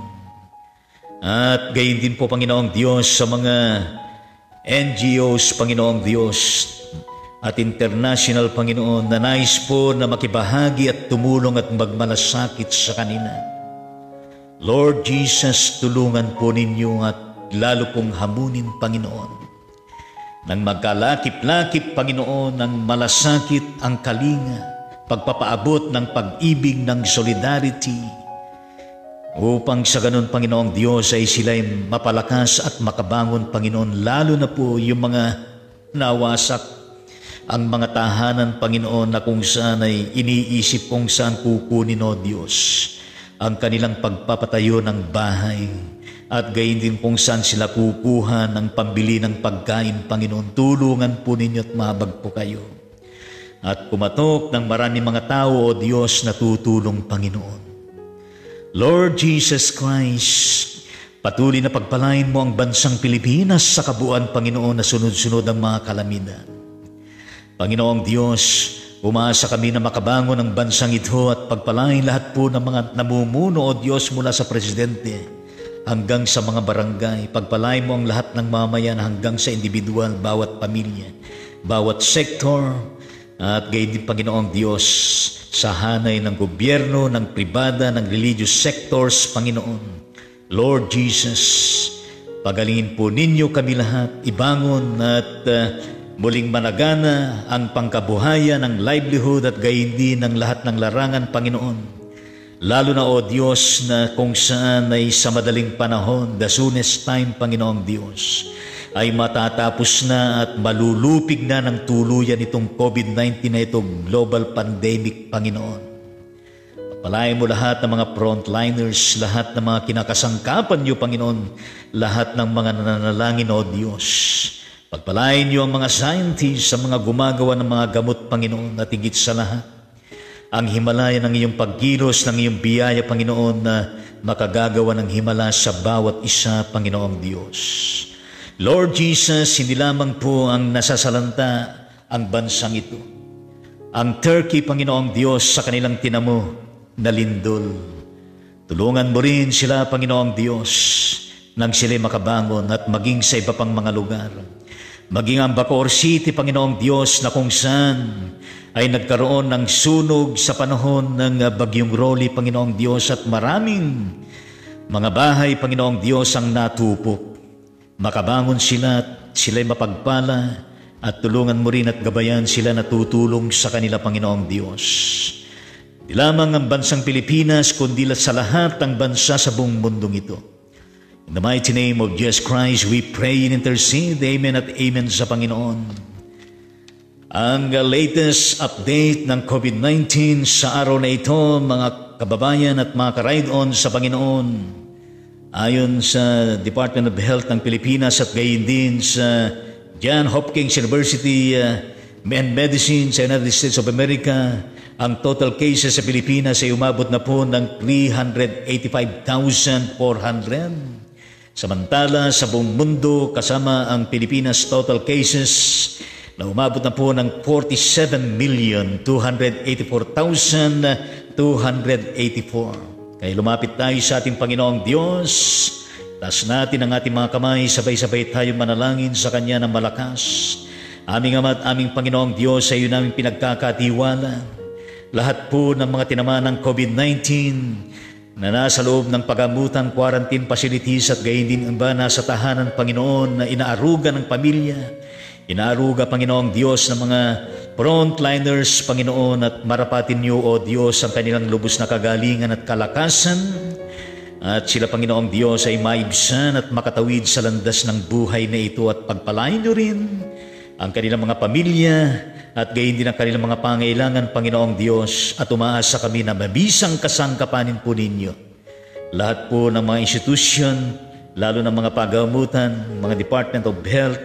At gayon din po, Panginoong Diyos, sa mga NGOs, Panginoong Diyos, at international, Panginoon, na nais po na makibahagi at tumulong at magmalasakit sa kanila. Lord Jesus, tulungan po ninyo at lalo pong hamunin, Panginoon, nang magkalakip-lakip, Panginoon, ng malasakit ang kalinga, pagpapaabot ng pag-ibig, ng solidarity, upang sa ganun, Panginoong Diyos, ay sila'y mapalakas at makabangon, Panginoon, lalo na po yung mga nawasak, ang mga tahanan, Panginoon, na kung saan ay iniisip kung saan kukunin, O Diyos, ang kanilang pagpapatayo ng bahay, at gayon din kung saan sila kukuha ng pambili ng pagkain, Panginoon. Tulungan po ninyo at mahabag po kayo. At kumatok ng maraming mga tao, O Diyos, na tutulong, Panginoon. Lord Jesus Christ, patuloy na pagpalain mo ang bansang Pilipinas sa kabuuan, Panginoon, na sunod-sunod ang mga kalamidad. Panginoong Diyos, umaasa kami na makabangon ang bansang ito at pagpalain lahat po ng mga namumuno, O Diyos, mula sa presidente hanggang sa mga barangay. Pagpalain mo ang lahat ng mamayan hanggang sa individual, bawat pamilya, bawat sektor, at gayon din, Panginoong Diyos, sa hanay ng gobyerno, ng pribada, ng religious sectors, Panginoon. Lord Jesus, pagalingin po ninyo kami lahat, ibangon at muling managana ang pangkabuhayan, ang livelihood at gayon din ang lahat ng larangan, Panginoon. Lalo na, O Diyos, na kung saan ay sa madaling panahon, the soonest time, Panginoong Diyos, ay matatapos na at malulupig na ng tuluyan itong COVID-19 na itong global pandemic, Panginoon. Pagpalain mo lahat ng mga frontliners, lahat ng mga kinakasangkapan niyo, Panginoon, lahat ng mga nananalangin, O Diyos. Pagpalain niyo ang mga scientists, sa mga gumagawa ng mga gamot, Panginoon, at higit sa lahat, ang himala ng iyong pagkilos, ng iyong biyaya, Panginoon, na makagagawa ng himala sa bawat isa, Panginoong Diyos. Lord Jesus, hindi lamang po ang nasasalanta ang bansang ito. Ang Turkey, Panginoong Diyos, sa kanilang tinamo na lindol. Tulungan mo rin sila, Panginoong Diyos, nang sila'y makabangon at maging sa iba pang mga lugar. Maging ang Bacoor City, Panginoong Diyos, na kung saan ay nagkaroon ng sunog sa panahon ng Bagyong Rolly, Panginoong Diyos, at maraming mga bahay, Panginoong Diyos, ang natupok. Makabangon sila at sila'y mapagpala at tulungan mo rin at gabayan sila na tutulong sa kanila, Panginoong Diyos. Di lamang ang bansang Pilipinas, kundi sa lahat ng bansa sa buong mundong ito. In the mighty name of Jesus Christ, we pray and intercede. Amen at amen sa Panginoon. Ang latest update ng COVID-19 sa araw na ito, mga kababayan at mga ka-ride-on sa Panginoon, ayon sa Department of Health ng Pilipinas at gayon din sa Johns Hopkins University Medicine sa United States of America, ang total cases sa Pilipinas ay umabot na po ng 385,400. Samantala, sa buong mundo, kasama ang Pilipinas, total cases na umabot na po ng 47,284,200 284. Kaya lumapit tayo sa ating Panginoong Diyos. Taas natin ang ating mga kamay, sabay-sabay tayo manalangin sa Kanya ng malakas. Aming Ama at aming Panginoong Diyos, sa iyo namin pinagkakatiwala lahat po ng mga tinamaan ng COVID-19 na nasa loob ng pagamutan, quarantine facilities at gayon din ang ba nasa tahanan, Panginoon, na inaaruga ng pamilya, inaaruga, Panginoong Diyos, ng mga frontliners, Panginoon, at marapatin niyo, O Diyos, ang kanilang lubos na kagalingan at kalakasan. At sila, Panginoong Diyos, ay maibsan at makatawid sa landas ng buhay na ito at pagpalain niyo rin ang kanilang mga pamilya at gayon din ang kanilang mga pangailangan, Panginoong Diyos, at umaasa kami na mabisang kasangkapanin po ninyo lahat po ng mga institusyon, lalo ng mga pagamutan, mga Department of Health,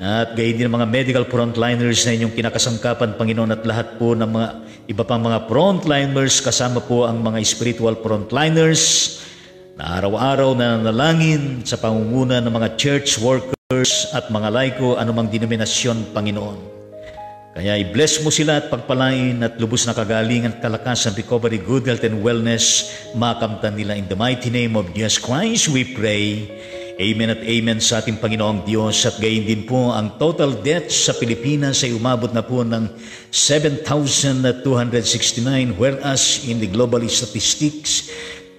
at gayon din ang mga medical frontliners na inyong kinakasangkapan, Panginoon, at lahat po ng mga iba pang mga frontliners, kasama po ang mga spiritual frontliners na araw-araw na nanalangin sa pangunguna ng mga church workers at mga laiko, anumang denominasyon, Panginoon. Kaya i-bless mo sila at pagpalain at lubos na kagalingan at kalakasan, recovery, good health and wellness makamtan nila. In the mighty name of Jesus Christ we pray. Amen at amen sa ating Panginoong Diyos. At gayon din po ang total deaths sa Pilipinas ay umabot na po ng 7,269, whereas in the global statistics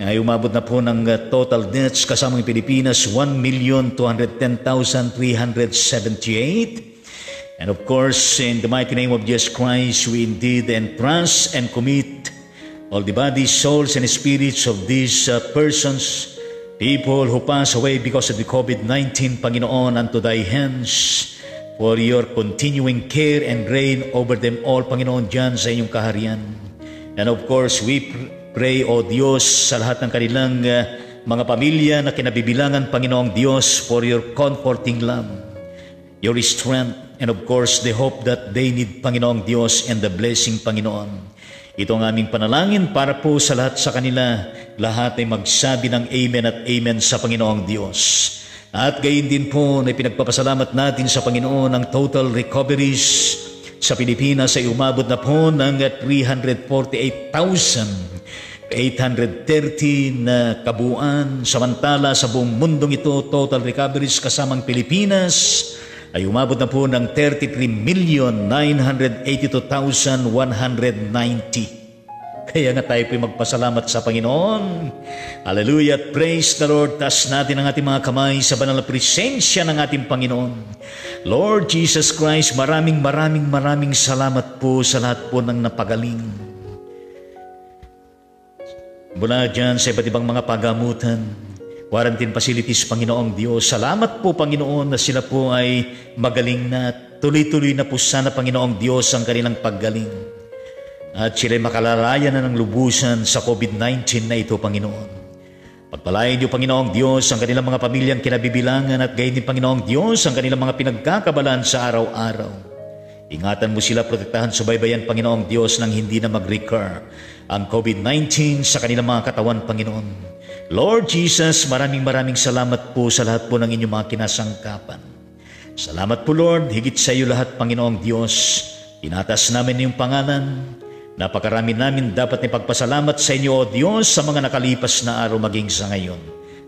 ay umabot na po ng total deaths kasamang Pilipinas 1,210,378. And of course, in the mighty name of Jesus Christ, we indeed entrust and commit all the bodies, souls, and spirits of these persons, people who pass away because of the COVID-19, Panginoon, unto thy hands for your continuing care and reign over them all, Panginoon, dyan sa inyong kaharian. And of course, we pray, O Diyos, sa lahat ng kanilang mga pamilya na kinabibilangan, Panginoong Diyos, for your comforting love, your strength, and of course, the hope that they need, Panginoong Diyos, and the blessing, Panginoon. Ito ang aming panalangin para po sa lahat sa kanila. Lahat ay magsabi ng Amen at Amen sa Panginoong Diyos. At gayon din po na pinagpapasalamat natin sa Panginoon ang total recoveries sa Pilipinas ay umabot na po ng 348,830 na kabuuan. Samantala sa buong mundong ito, total recoveries kasamang Pilipinas ay umabot na po ng 33,982,190. Kaya nga tayo po'y magpasalamat sa Panginoon. Hallelujah at praise the Lord. Taas natin ang ating mga kamay sa banal na presensya ng ating Panginoon. Lord Jesus Christ, maraming salamat po sa lahat po ng napagaling. Mula dyan sa iba't ibang mga pagamutan, quarantine facilities, Panginoong Diyos. Salamat po, Panginoon, na sila po ay magaling na, tuloy-tuloy na po sana, Panginoong Diyos, ang kanilang paggaling. At sila'y makalalaya na ng lubusan sa COVID-19 na ito, Panginoon. Pagpalain niyo, Panginoong Diyos, ang kanilang mga pamilyang kinabibilangan at gayon din, Panginoong Diyos, ang kanilang mga pinagkakabalan sa araw-araw. Ingatan mo sila, protektahan, subaybayan, Panginoong Diyos, nang hindi na mag-recur ang COVID-19 sa kanilang mga katawan, Panginoon. Lord Jesus, maraming salamat po sa lahat po ng inyong mga kinasangkapan. Salamat po, Lord, higit sa iyo lahat, Panginoong Diyos. Tinatas namin iyong pangalan. Napakarami namin dapat ipagpasalamat sa inyo, O Diyos, sa mga nakalipas na araw maging sa ngayon.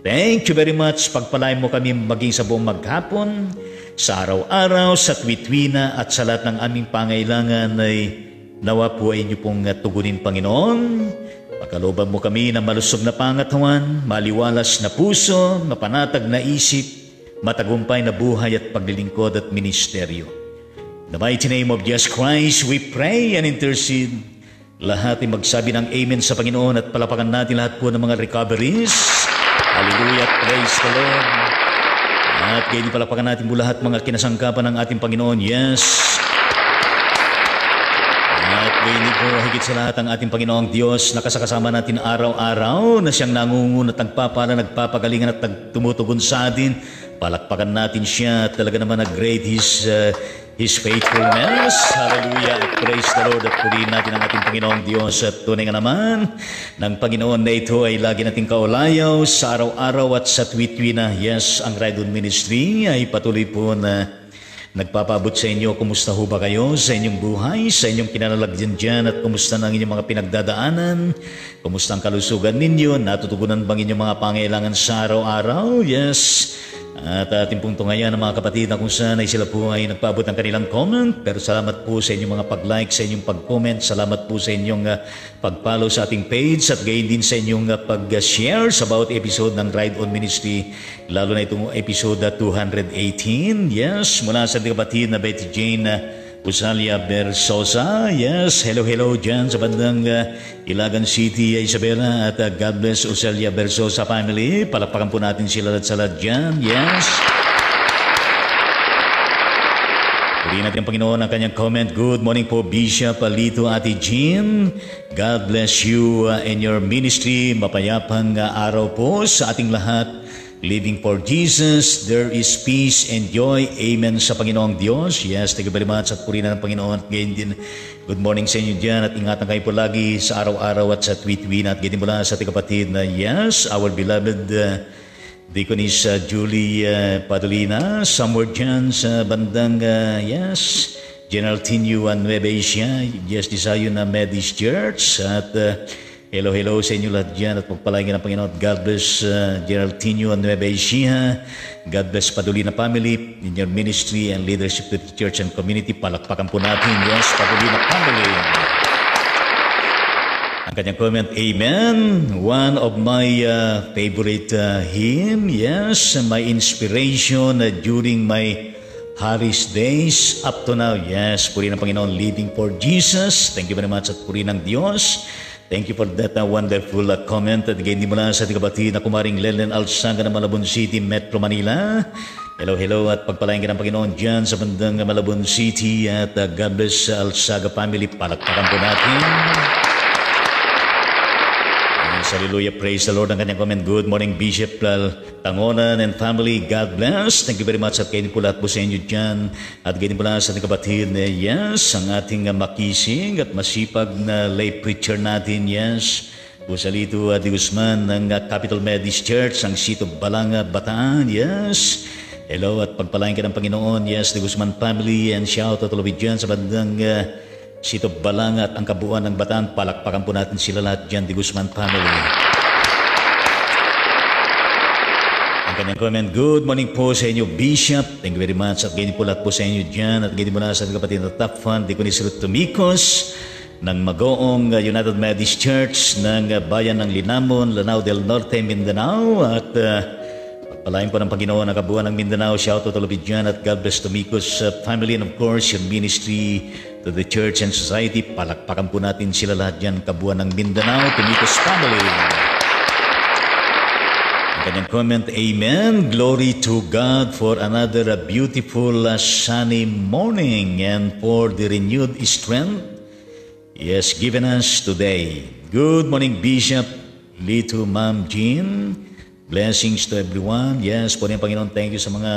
Thank you very much. Pagpalain mo kami maging sa buong maghapon, sa araw-araw, sa tuwi-tuwina at sa lahat ng aming pangailangan ay nawa po ay inyo pong tugunin, Panginoon. Pagkalooban mo kami ng malusog na pangatawan, maliwalas na puso, mapanatag na isip, matagumpay na buhay at paglilingkod at ministeryo. In the mighty name of Jesus Christ, we pray and intercede. Lahat ay magsabi ng Amen sa Panginoon at palapakan natin lahat po ng mga recoveries. Hallelujah, praise the Lord. At kayo palapakan natin po lahat mga kinasangkapan ng ating Panginoon. Yes. At kayo po higit sa lahat ang ating Panginoong Diyos na kasakasama natin araw-araw na siyang nangungun at nagpapala, nagpapagalingan at tumutugon sa atin. Palakpakan natin siya at talaga naman na-great His faithfulness. Hallelujah. At praise the Lord. At purihin natin ang ating Panginoong Diyos. At tunay nga naman, ng Panginoon na ito ay lagi nating kaulayaw sa araw-araw at sa tuwi-tuwi na. Yes, ang Ride On Ministry ay patuloy po na nagpapaabot sa inyo. Kumusta ho ba kayo sa inyong buhay, sa inyong kinalalagyan dyan, at kumusta na ang inyong mga pinagdadaanan? Kumusta ang kalusugan ninyo? Natutugunan bang inyong mga pangailangan sa araw-araw? Yes. At ating pong tungayan ng mga kapatid na kung saan ay sila po ay nagpaabot ng kanilang comment. Pero salamat po sa inyong mga pag-like, sa inyong pag-comment. Salamat po sa inyong pag-follow sa ating page at gayon din sa inyong pag-share sa bawat episode ng Ride On Ministry. Lalo na itong episode 218. Yes, mula sa ating kapatid na Betty Jane Usalia Bersosa. Yes, hello dyan sa bandang Ilagan City, Isabela. At God bless Usalia Bersosa family. Palakpakan po natin sila at salad dyan. Yes. Purihin natin ang Panginoon ang kanyang comment. Good morning po, Bishop Alito, Ate Jean. God bless you in your ministry. Mapayapang araw po sa ating lahat. Living for Jesus, there is peace and joy. Amen sa Panginoong Diyos. Yes, thank you very much at purihin ng Panginoon. Ngayon din, good morning sa inyo dyan at ingatan kayo po lagi sa araw-araw at sa tweet-win at ganyan mula sa ating kapatid na yes, our beloved Deaconess Julie Padolina, somewhere dyan sa bandang yes, General Tinio Nueva Ecija, yes, Disayon na Methodist Church at hello sa inyo lahat dyan at pagpalain ng Panginoon. God bless General Tinio Nueva Ecija. God bless Padolina family in your ministry and leadership to the church and community. Palakpakan po natin, yes, Padolina family. Ang kanyang comment, Amen. One of my favorite hymn, yes, my inspiration during my Harris days up to now. Yes, purihin ng Panginoon, living for Jesus. Thank you very much at purihin ng Diyos. Thank you for that wonderful comment. At ganyan mula sa ating kapatid na kumaring Lelen Alsaga ng Malabon City, Metro Manila. Hello at pagpalain ka ng Panginoon dyan sa bandang Malabon City. At God bless Alsaga family. Palakpakan po natin. Hallelujah, praise the Lord. Ang kanyang comment, good morning Bishop Tangonan and family, God bless. Thank you very much at kainin po lahat po sa inyo dyan. At kainin po lahat sa ating kapatid, yes, ang ating makising at masipag na lay preacher natin, yes, Busalito de Guzman ng Capital Methodist Church, ang Sito Balanga, Bataan, yes. Hello at pagpalain ka ng Panginoon, yes, de Guzman family, and shout out all of you dyan sa bandang Sito Balanga at ang kabuuan ng Bataan. Palakpakan po natin sila lahat dyan, de Guzman family. Ang kanyang comment, good morning po sa inyo, Bishop. Thank you very much. At ganyan po lahat po sa inyo dyan. At ganyan po na sa kapatid na Top Fund, Deaconess Ruth Tumicos, ng Magoong United Methodist Church ng Bayan ng Linamon, Lanao del Norte, Mindanao. At palain po ng Panginoon ang kabuuan ng Mindanao. Shout out to all of you dyan. At God bless Tumicos family and of course your ministry to the church and society. Palakpakan po natin sila lahat dyan, kabuuan ng Mindanao, Tumicos family. Ang kanyang comment, Amen. Glory to God for another beautiful sunny morning and for the renewed strength yes, given us today. Good morning, Bishop Lito, Ma'am Jean. Blessings to everyone. Yes, po rin Panginoon, thank you sa mga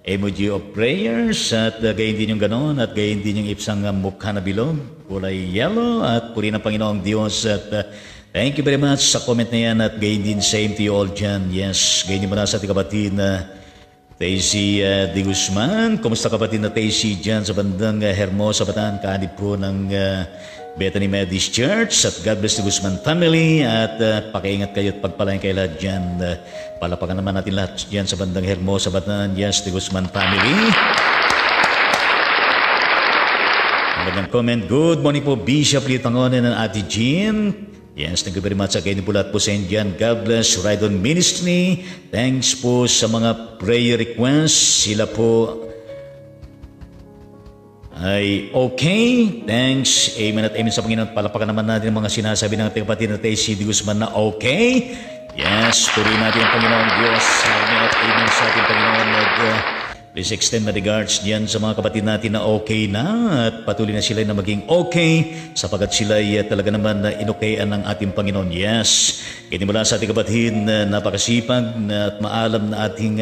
emoji of prayers at gayon din yung ganon at gayon din yung ipsang mukha na bilog, kulay yellow at puri ng Panginoong Diyos at thank you very much sa comment na yan at gayon din same to you all dyan. Yes, gayon din mo na sa ating kapatid na Tacy de Guzman. Kumusta kapatid na Tacy dyan sa bandang Hermosa, Bataan, kaanib po ng Bethany Methodist Church at God bless the Guzman family at pakiingat kayo at pagpalain kayo lahat dyan. Palapakan naman natin lahat dyan sa bandang Hermosa, Bataan. Yes, the Guzman family. Ang comment, good morning po Bishop Litangonen and Ate Jean. Yes, thank you very much. Again po lahat po sa inyo dyan. God bless Ride On Ministry. Thanks po sa mga prayer requests. Sila po ay okay. Thanks. Amen at amen sa Panginoon. Palapakan naman natin ang mga sinasabi ng ating kapatid na Tacy de Guzman na okay. Yes, purihin natin ang Panginoon Diyos. Amen at amen sa ating Panginoon. Please extend my regards diyan sa mga kapatid natin na okay na at patuloy na sila na maging okay sapagat sila ay talaga naman na inokayan ng ating Panginoon. Yes, kinimula sa ating kapatid na napakasipag at maalam na ating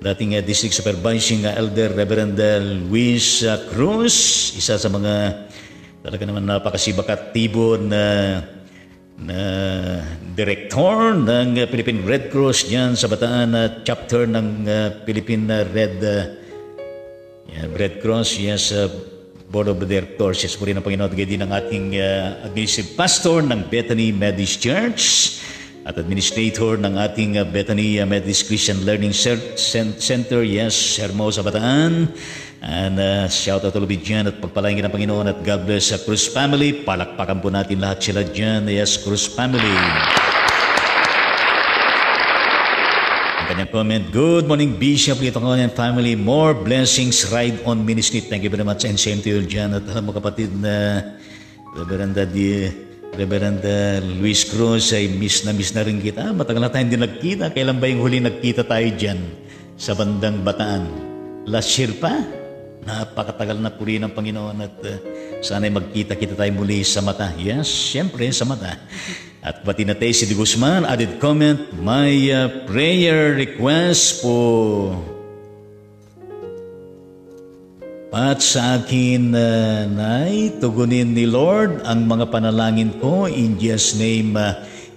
dating District Supervising Elder Reverend Luis Cruz, isa sa mga talaga naman napakasibak at aktibo na director ng Philippine Red Cross diyan sa Bataan chapter ng Philippine Red Red Cross, yes, Board of Directors, yes, puri ng Panginoon, at din ng ating administrative pastor ng Bethany Methodist Church at administrator ng ating Bethany Methodist Christian Learning Center, yes, Hermosa Bataan. And shout out ulit dyan at pagpalain ng Panginoon at God bless sa Cruz family. Palakpakan po natin lahat sila dyan, yes, Cruz family. Ang kanyang comment, good morning Bishop, Litong and family, more blessings, ride on ministry. Thank you very much and same to you dyan. At alam mo kapatid na Reverenda Luis Cruz ay miss na rin kita. Matagal na tayo hindi nagkita. Kailan ba yung huli nagkita tayo dyan sa bandang Bataan? Last year pa? Napakatagal na puri ng Panginoon at sana'y magkita-kita tayo muli sa mata. Yes, siyempre sa mata. At pati na tayo si De Guzman, added comment, my prayer request po at sa akin, Nay, tugunin ni Lord ang mga panalangin ko in Jesus' name.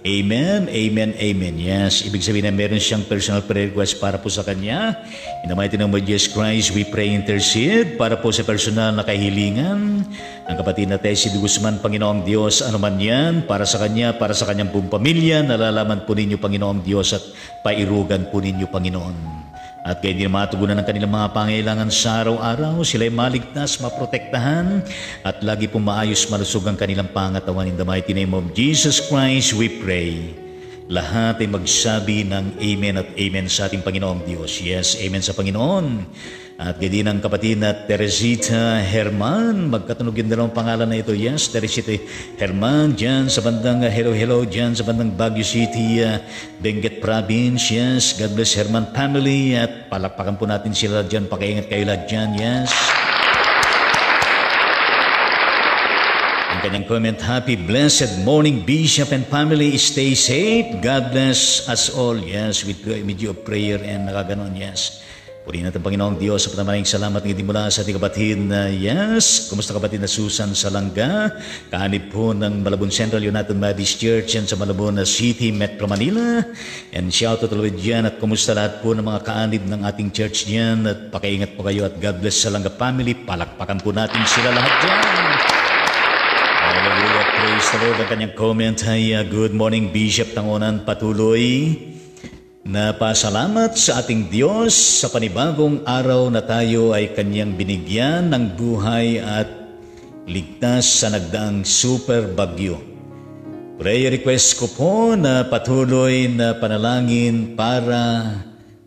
Amen, amen, amen. Yes, ibig sabihin na meron siyang personal prayer request para po sa kanya. In the mighty name of Jesus Christ, we pray intercede para po sa personal na kahilingan. Ang kapatid na tayo si De Guzman, Panginoong Diyos, ano man yan, para sa kanya, para sa kanyang buong pamilya, nalalaman po ninyo, Panginoong Diyos, at pairugan po ninyo, Panginoon. At kaya hindi matugunan ng kanilang mga pangailangan sa araw-araw, sila'y maligtas, maprotektahan, at lagi pong maayos malusog ang kanilang pangatawan. In the mighty name of Jesus Christ, we pray. Lahat ay magsabi ng Amen at Amen sa ating Panginoong Diyos. Yes, Amen sa Panginoon. At gadi ng kapatid na Teresita Herman, magkatunog yung dalawang pangalan na ito. Yes, Teresita Herman, dyan sa bandang hello, dyan sa bandang Baguio City, Benguet Province. Yes, God bless Herman family. At palakpakan po natin sila dyan, pakaingat kayo lahat dyan. Yes. Ang kanyang comment, happy blessed morning Bishop and family, stay safe, God bless us all. Yes, with you of prayer and nakaganon. Yes. Purihin natin Panginoong Diyos sa maraming salamat ng mula sa ating kapatid na yes. Kumusta kapatid na Susan Salanga? Kaanib po ng Malabon Central United Methodist Church yan sa Malabon City, Metro Manila. And shout out ulit dyan at kumusta lahat po ng mga kaanib ng ating church dyan. At pakiingat po kayo at God bless Salanga family. Palakpakan po natin sila lahat dyan. Hallelujah, praise the Lord. Ang kanyang comment ay good morning Bishop Tangonan, patuloy na pasalamat sa ating Diyos sa panibagong araw na tayo ay Kanyang binigyan ng buhay at ligtas sa nagdaang super bagyo. Prayer request ko po na patuloy na panalangin para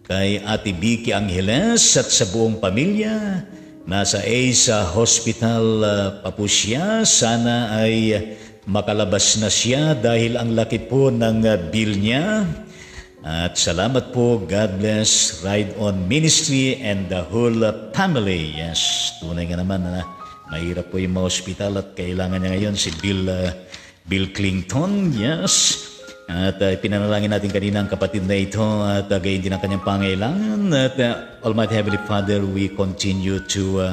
kay Ate Vicky Angeles at sa buong pamilya. Nasa sa hospital pa po siya. Sana ay makalabas na siya dahil ang laki po ng bill niya. At salamat po, God bless, Ride On Ministry and the whole family. Yes, tunay nga naman na mahirap po yung mga hospital at kailangan niya ngayon si Bill Clinton. Yes, at pinanalangin natin kanina ang kapatid na ito at gayon din ang kanyang pangailangan. At Almighty Heavenly Father, we continue to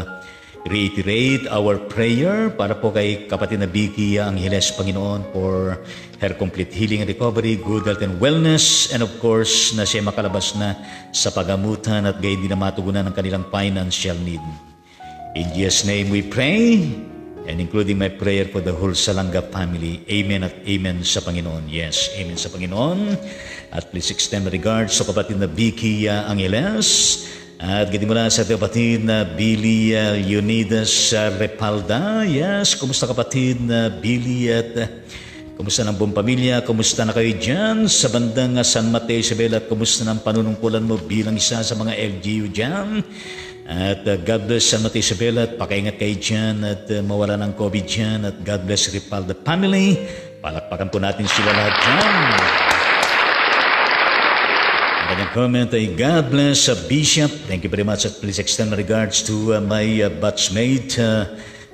reiterate our prayer para po kay kapatid na Vicky Angeles, Panginoon, for her complete healing and recovery, good health and wellness, and of course, na siya makalabas na sa pagamutan at gayon din na matugunan ng kanilang financial need. In Jesus' name we pray, and including my prayer for the whole Salanga family. Amen at Amen sa Panginoon. Yes, Amen sa Panginoon. At please extend regards sa kapatid na Vicky Angeles. At ganyan mula sa kapatid na Billy Leonidas Repalda. Yes, kumusta kapatid na Billy at kumusta ng buong pamilya? Kumusta na kayo dyan sa bandang San Mateo Isabel at kumusta ng panunungkulan mo bilang isa sa mga LGU dyan? At God bless San Mateo Isabel at pakaingat kayo dyan at mawala ng COVID dyan at God bless Repalda family. Palakpakan po natin sila lahat dyan. Ang kanyang comment ay God bless Bishop. Thank you very much at please extend my regards to my batchmate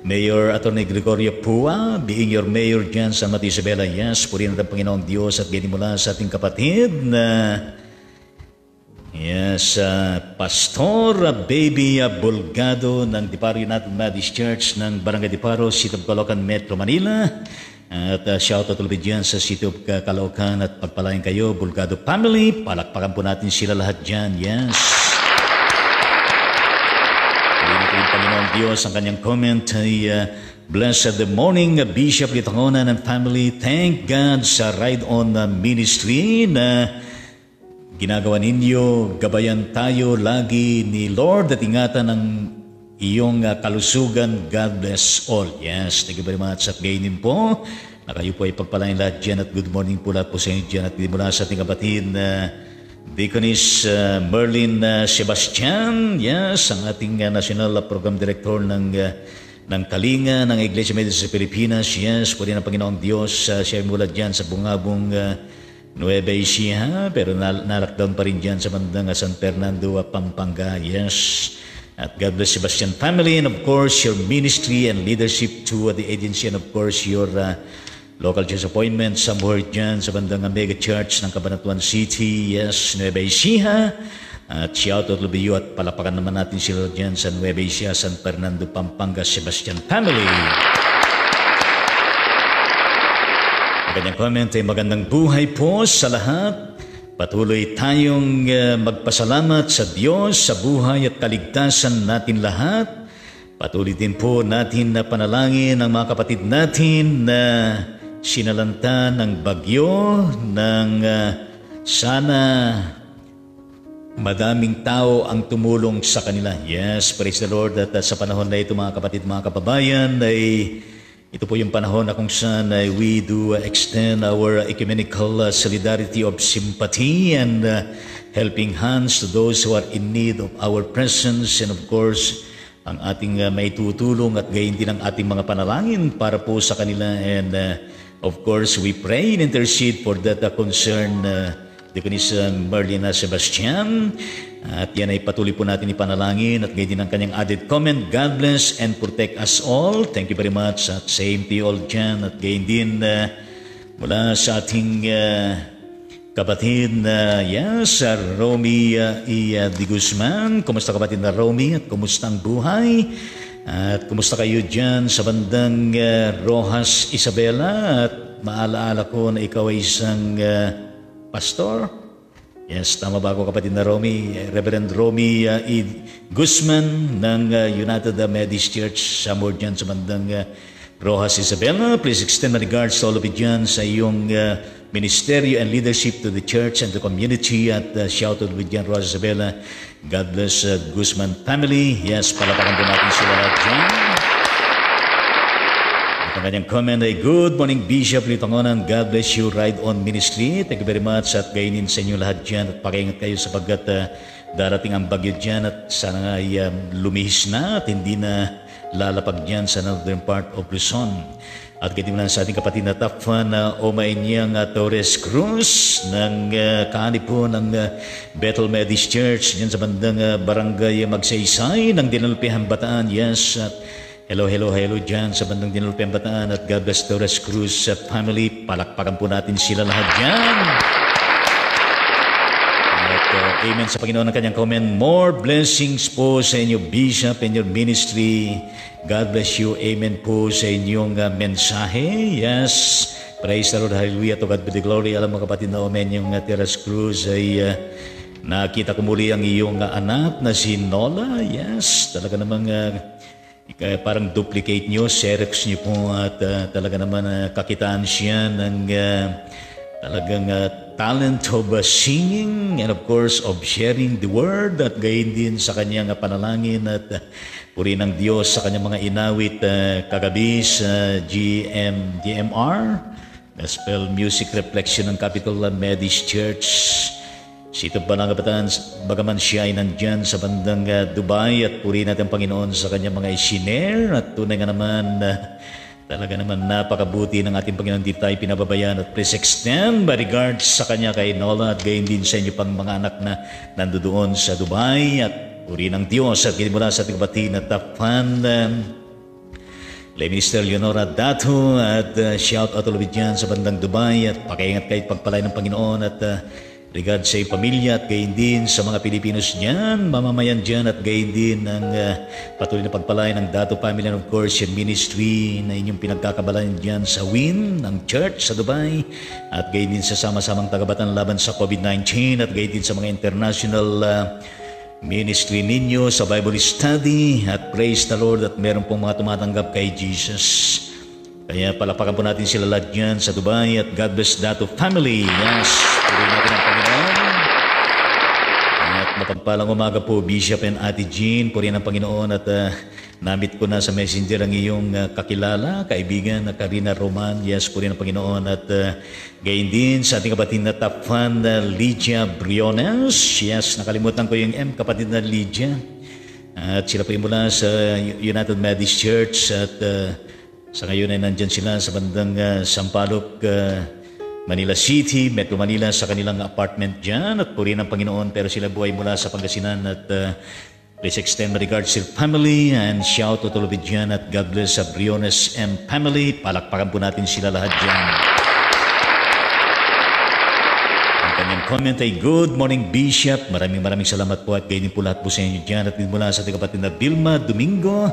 Mayor Atty. Gregorio Pua, being your mayor dyan sa Mateo Isabela. Yes, purihin natin Panginoong Diyos at ganyan mula sa ating kapatid na yes, Pastor Baby Bulgado ng Diparo United Methodist Church ng Barangay Diparo, City of Caloocan, Metro Manila. At shout out ulit dyan sa City of Caloocan at pagpalain kayo, Bulgado family. Palakpakan po natin sila lahat dyan. Yes. Panginoong Diyos. Ang kanyang comment ay, Blessed morning, Bishop Litangonan and family. Thank God sa Ride On Ministry na ginagawa ninyo. Gabayan tayo lagi ni Lord at ingatan ang iyong kalusugan. God bless all. Yes, thank you very much. At gayon din po, na kayo po ay pagpalain lahat dyan at good morning po lahat po sa inyo dyan. At mula sa ating kapatid na Deaconess Merlin Sebastian, yes, ang ating National Program Director ng Kalinga ng Iglesia Methodist sa Pilipinas. Yes, po rin ang Panginoong Diyos. Siya ay mula dyan sa bungabong Nueva Ecija, pero na-lockdown pa rin dyan sa bandang San Fernando, Pampanga. Yes. At God bless Sebastian family, and of course your ministry and leadership to the agency, and of course your local church appointment somewhere dyan sa bandang Mega Church ng Cabanatuan City. Yes, Nueva Ecija. At shout out to you at palapakan naman natin sila dyan sa Nueva Ecija, San Fernando, Pampanga, Sebastian family. Ang kanyang comment ay magandang buhay po sa lahat. Patuloy tayong magpasalamat sa Diyos sa buhay at kaligtasan natin lahat. Patuloy din po natin na panalangin ang mga kapatid natin na sinalanta ng bagyo ng sana madaming tao ang tumulong sa kanila. Yes, praise the Lord. At sa panahon na ito mga kapatid, mga kababayan, ay ito po yung panahon na kung saan we do extend our ecumenical solidarity of sympathy and helping hands to those who are in need of our presence, and of course, ang ating maitutulong at gayon din ang ating mga panalangin para po sa kanila. And of course, we pray and intercede for that concern Deaconess Merlin Sebastian. At yan ay patuloy po natin ipanalangin at gayon din ang kanyang added comment. God bless and protect us all. Thank you very much. At same to you all dyan. At gayon din mula sa ating kapatid na yes, Romy de Guzman. Kumusta kapatid na Romy? At kumusta ang buhay? At kumusta kayo dyan sa bandang Rojas, Isabela? At maalaala ko na ikaw ay isang pastor. Yes, tama ba ako kapatid na Romy? Reverend Romy Guzman ng United Methodist Church somewhere dyan sa bandang Rojas, Isabela. Please extend my regards to all of you dyan sa iyong ministeryo and leadership to the church and the community. At shout out with dyan, Rojas, Isabela. God bless Guzman family. Yes, palapakan po natin sila lahat dyan. Ang kanyang comment ay, good morning Bishop Litangonan, God bless you, Ride On Ministry. Thank you very much at gainin sa inyo lahat dyan at pakiingat kayo sapagkat darating ang bagyo dyan at sana ay lumihis na at hindi na lalapag dyan sa northern part of Luzon. At gayon lang sa ating kapatid na top fan na Omaenyang Torres Cruz ng kahani po ng Bethel Methodist Church dyan sa bandang Barangay Magsaysay ng Dinulpihan, Bataan. Yes, at hello dyan sa bandang Dinulpihan, Bataan. At God bless Torres Cruz family. Palakpakan po natin sila lahat dyan. At amen sa Panginoon ng kanyang comment. More blessings po sa inyo, Bishop, and your ministry. God bless you. Amen po sa inyong mensahe. Yes. Praise the Lord. Hallelujah. To God be the glory. Alam mo kapatid na amen, yung Torres Cruz ay nakita ko muli ang iyong anak na si Nola. Yes. Talaga namang parang duplicate nyo, Xerox nyo po at talaga naman kakitaan siya ng talagang talent of singing and of course of sharing the word at gayon din sa kanyang panalangin at puri ng Diyos sa kanyang mga inawit kagabi sa GMR, Gospel Music Reflection ng Capital Methodist Church. Sito pa ng kabataan, bagaman siya ay nandyan sa bandang Dubai at puri natin Panginoon sa kanyang mga isinare at tunay nga naman talaga naman napakabuti ng ating Panginoon, di tayo pinababayaan at please extend my regards sa kanya kay Nola at gayon din sa inyo pang mga anak na nandoon sa Dubai at puri ng Diyos at gayon mula sa ating kapatid na top fan Lay Minister Leonora Dato at shout out ulit dyan sa bandang Dubai at pakiingat kayo pagpalay ng Panginoon at regard sa iyong pamilya at gayon din sa mga Pilipinos dyan, mamamayan dyan at gayon din ang patuloy na pagpalay ng Dato Family and of course yung ministry na inyong pinagkakabalan dyan sa WIN ng church sa Dubai at gayon din sa sama-samang tagabatan laban sa COVID-19 at gayon din sa mga international ministry ninyo sa Bible study at praise the Lord at meron pong mga tumatanggap kay Jesus. Kaya palapakan po natin sila lahat dyan sa Dubai at God bless Dato family. Yes, purihin natin ang Panginoon. At mapagpalang umaga po, Bishop and Ate Jean, purihin ang Panginoon at namit ko na sa messenger ang iyong kakilala, kaibigan na Karina Roman. Yes, purihin ang Panginoon at gayon din sa ating kapatid na top fan Lydia Briones. Yes, nakalimutan ko yung M, kapatid na Lydia. At sila po yung mula sa United Methodist Church at sa ngayon ay nandyan sila sa bandang Sampaloc, Manila City, Metro Manila sa kanilang apartment dyan at purihin ang Panginoon pero sila buhay mula sa Pangasinan at please extend my regards to your family and shout out to all of it dyan at God bless sa Briones M family. Palakpakan po natin sila lahat dyan. Ang kanyang comment ay good morning Bishop. Maraming salamat po at gayon po lahat po sa inyo dyan at mula sa ating kapatid na Vilma Domingo.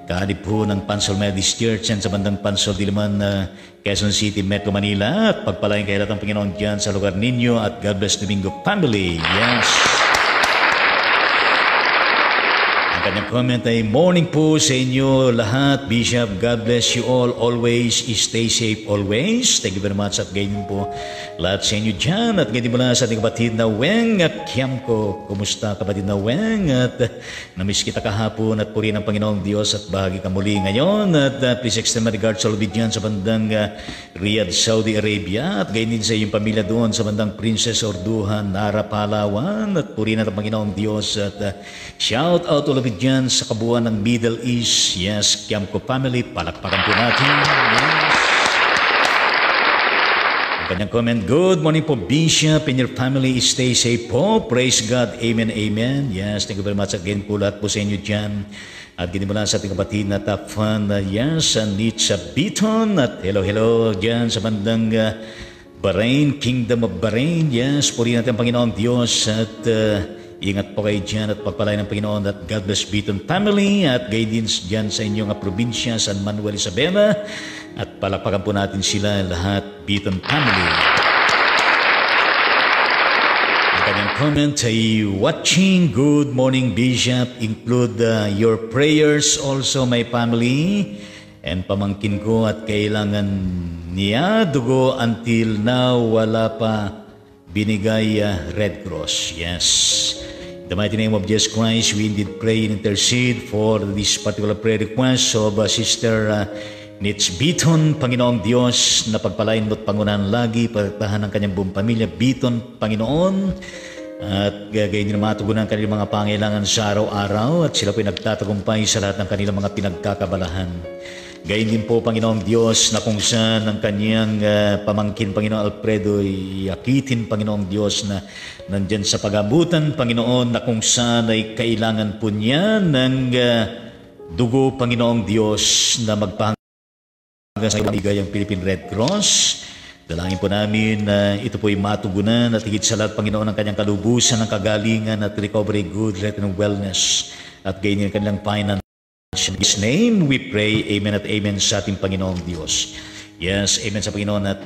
Kaadip po ng Pansol Methodist Church yan sa bandang Pansol Diliman, Quezon City, Metro Manila. At pagpalain kayo lahat ng Panginoon dyan sa lugar ninyo at God bless Domingo family. Yes. Ang kanyang comment ay morning po sa inyo lahat. Bishop, God bless you all. Always stay safe always. Thank you very much at ganyan po lahat sa inyo dyan. At ganyan mula sa ating kapatid na Weng at Kiamko. Kumusta kapatid na Weng? At namiss kita kahapon at purihin ang Panginoong Diyos at bahagi ka muli ngayon. At please extend my regards sa lubid dyan sa bandang Riyadh, Saudi Arabia. At ganyan din sa iyong pamilya doon sa bandang Princess Orduhan, Nara, Palawan. At purihin ang Panginoong Diyos. At shout out all of it dyan sa kabuuan ng Middle East. Yes, Kiamko family. Palakpakan po natin. Yes. Kanyang comment, good morning po Bishop and your family, stay safe po, praise God, amen, amen. Yes, thank you very much again po lahat po sa inyo dyan. At ginimula sa ating kapatid na top fan, yes, Nitsa Beaton, at hello dyan sa bandang Bahrain, Kingdom of Bahrain. Yes, purihin natin ang Panginoong Diyos at ingat po kayo dyan at pagpalain ng Panginoon at God bless Beaton family at gayon din dyan sa inyong probinsya, San Manuel, Isabela. At palakpakan po natin sila lahat, Beaton family. Ang kanyang comment ay watching, good morning Bishop, include your prayers also my family and pamangkin ko at kailangan niya dugo until now wala pa binigay Red Cross. Yes. In the mighty name of Jesus Christ, we indeed pray and intercede for this particular prayer request of Sister Nits Beaton, Panginoong Diyos, na pagpalain mo't pangunahan lagi, pagtahan ng kanyang buong pamilya, Beaton, Panginoon, at gayon din matugunan ang kanilang mga pangailangan sa araw-araw at sila po'y nagtatagumpay sa lahat ng kanilang mga pinagkakabalahan. Gayon din po, Panginoong Diyos, na kung saan ang kanyang pamangkin, Panginoong Alfredo, iakitin, Panginoong Diyos, na nandyan sa pag-abutan, Panginoon, na kung saan ay kailangan po niya ng dugo, Panginoong Diyos, na magpahanggang sa ibigay ang Philippine Red Cross. Dalangin po namin na ito po'y matugunan at higit sa lahat, Panginoon, ang kanyang kalubusan, ng kagalingan at recovery, good health and wellness at gayon din ang kanilang finance. In His name we pray, amen at amen sa ating Panginoong Diyos. Yes, amen sa Panginoon at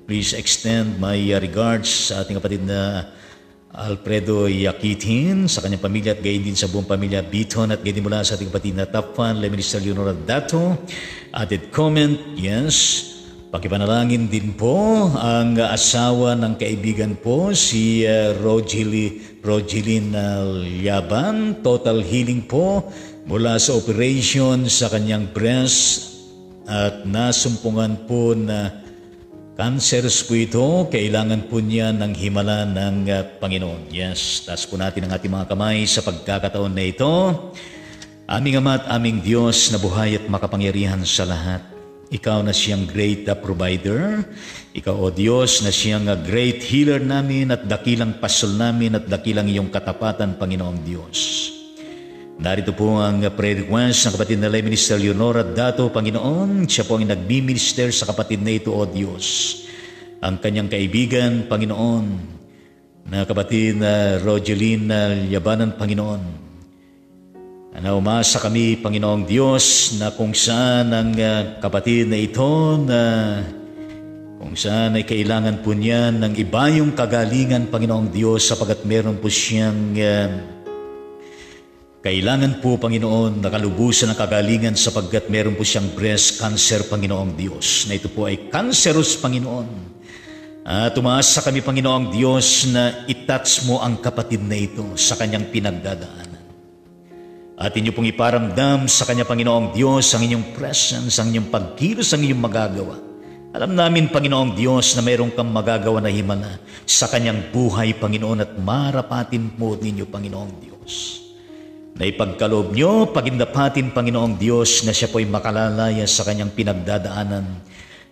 please extend my regards sa ating kapatid na Alfredo Yakitin, sa kanyang pamilya at gayon din sa buong pamilya Beaton at gayon din mula sa ating kapatid na top fan, Minister Leonora Dato. Added comment, yes, pakipanalangin din po ang asawa ng kaibigan po, si Rogelin Yaban, total healing po mula sa operation sa kanyang breast at nasumpungan po na cancers po ito, kailangan po niya ng himala ng Panginoon. Yes, taas po natin ang ating mga kamay sa pagkakataon na ito. Aming Ama at aming Diyos na buhay at makapangyarihan sa lahat. Ikaw na siyang great provider. Ikaw, O Diyos, na siyang great healer namin at dakilang pasol namin at dakilang iyong katapatan, Panginoong Diyos. Narito po ang prayer request ng kapatid na lay Minister Leonora Dato, Panginoon. Siya po ang nagmi-minister sa kapatid na ito, O Diyos. Ang kanyang kaibigan, Panginoon, na kapatid na Rogelin Yabanan, Panginoon. Na umasa kami, Panginoong Diyos, na kung saan ang kapatid na ito, na kung saan ay kailangan po niya ng iba yung kagalingan, Panginoong Diyos, sapagat meron po siyang Kailangan po, Panginoon, nakalubusan ng kagalingan sapagkat meron po siyang breast cancer, Panginoong Diyos, na ito po ay cancerous, Panginoon. At umaasa kami, Panginoong Diyos, na itouch mo ang kapatid na ito sa kanyang pinagdadaanan. At inyo pong iparamdam sa kanya, Panginoong Diyos, ang inyong presence, ang inyong pagkilos, ang inyong magagawa. Alam namin, Panginoong Diyos, na mayroon kang magagawa na himala sa kanyang buhay, Panginoon, at marapatin po ninyo, Panginoong Diyos. Na ipagkaloob nyo, pagindapatin, Panginoong Diyos, na siya po'y makalalaya sa kanyang pinagdadaanan,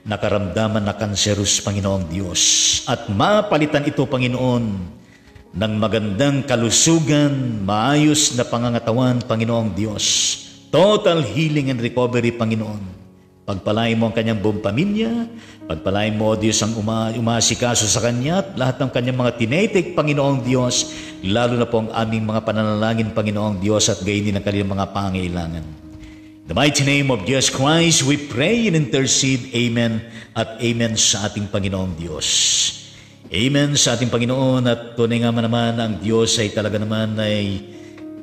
nakaramdaman na kanserus, Panginoong Diyos. At mapalitan ito, Panginoon, ng magandang kalusugan, maayos na pangangatawan, Panginoong Diyos. Total healing and recovery, Panginoon. Pagpalain mo ang kanyang buong pamilya, pagpalain mo, Diyos, ang umaasikaso sa kanya at lahat ng kanyang mga tinetik, Panginoong Diyos, lalo na po ang aming mga pananalangin, Panginoong Diyos, at gayon din ang kanilang mga pangailangan. In the mighty name of Jesus Christ, we pray and intercede. Amen at amen sa ating Panginoong Diyos. Amen sa ating Panginoon, at tunay nga naman ang Diyos ay talaga naman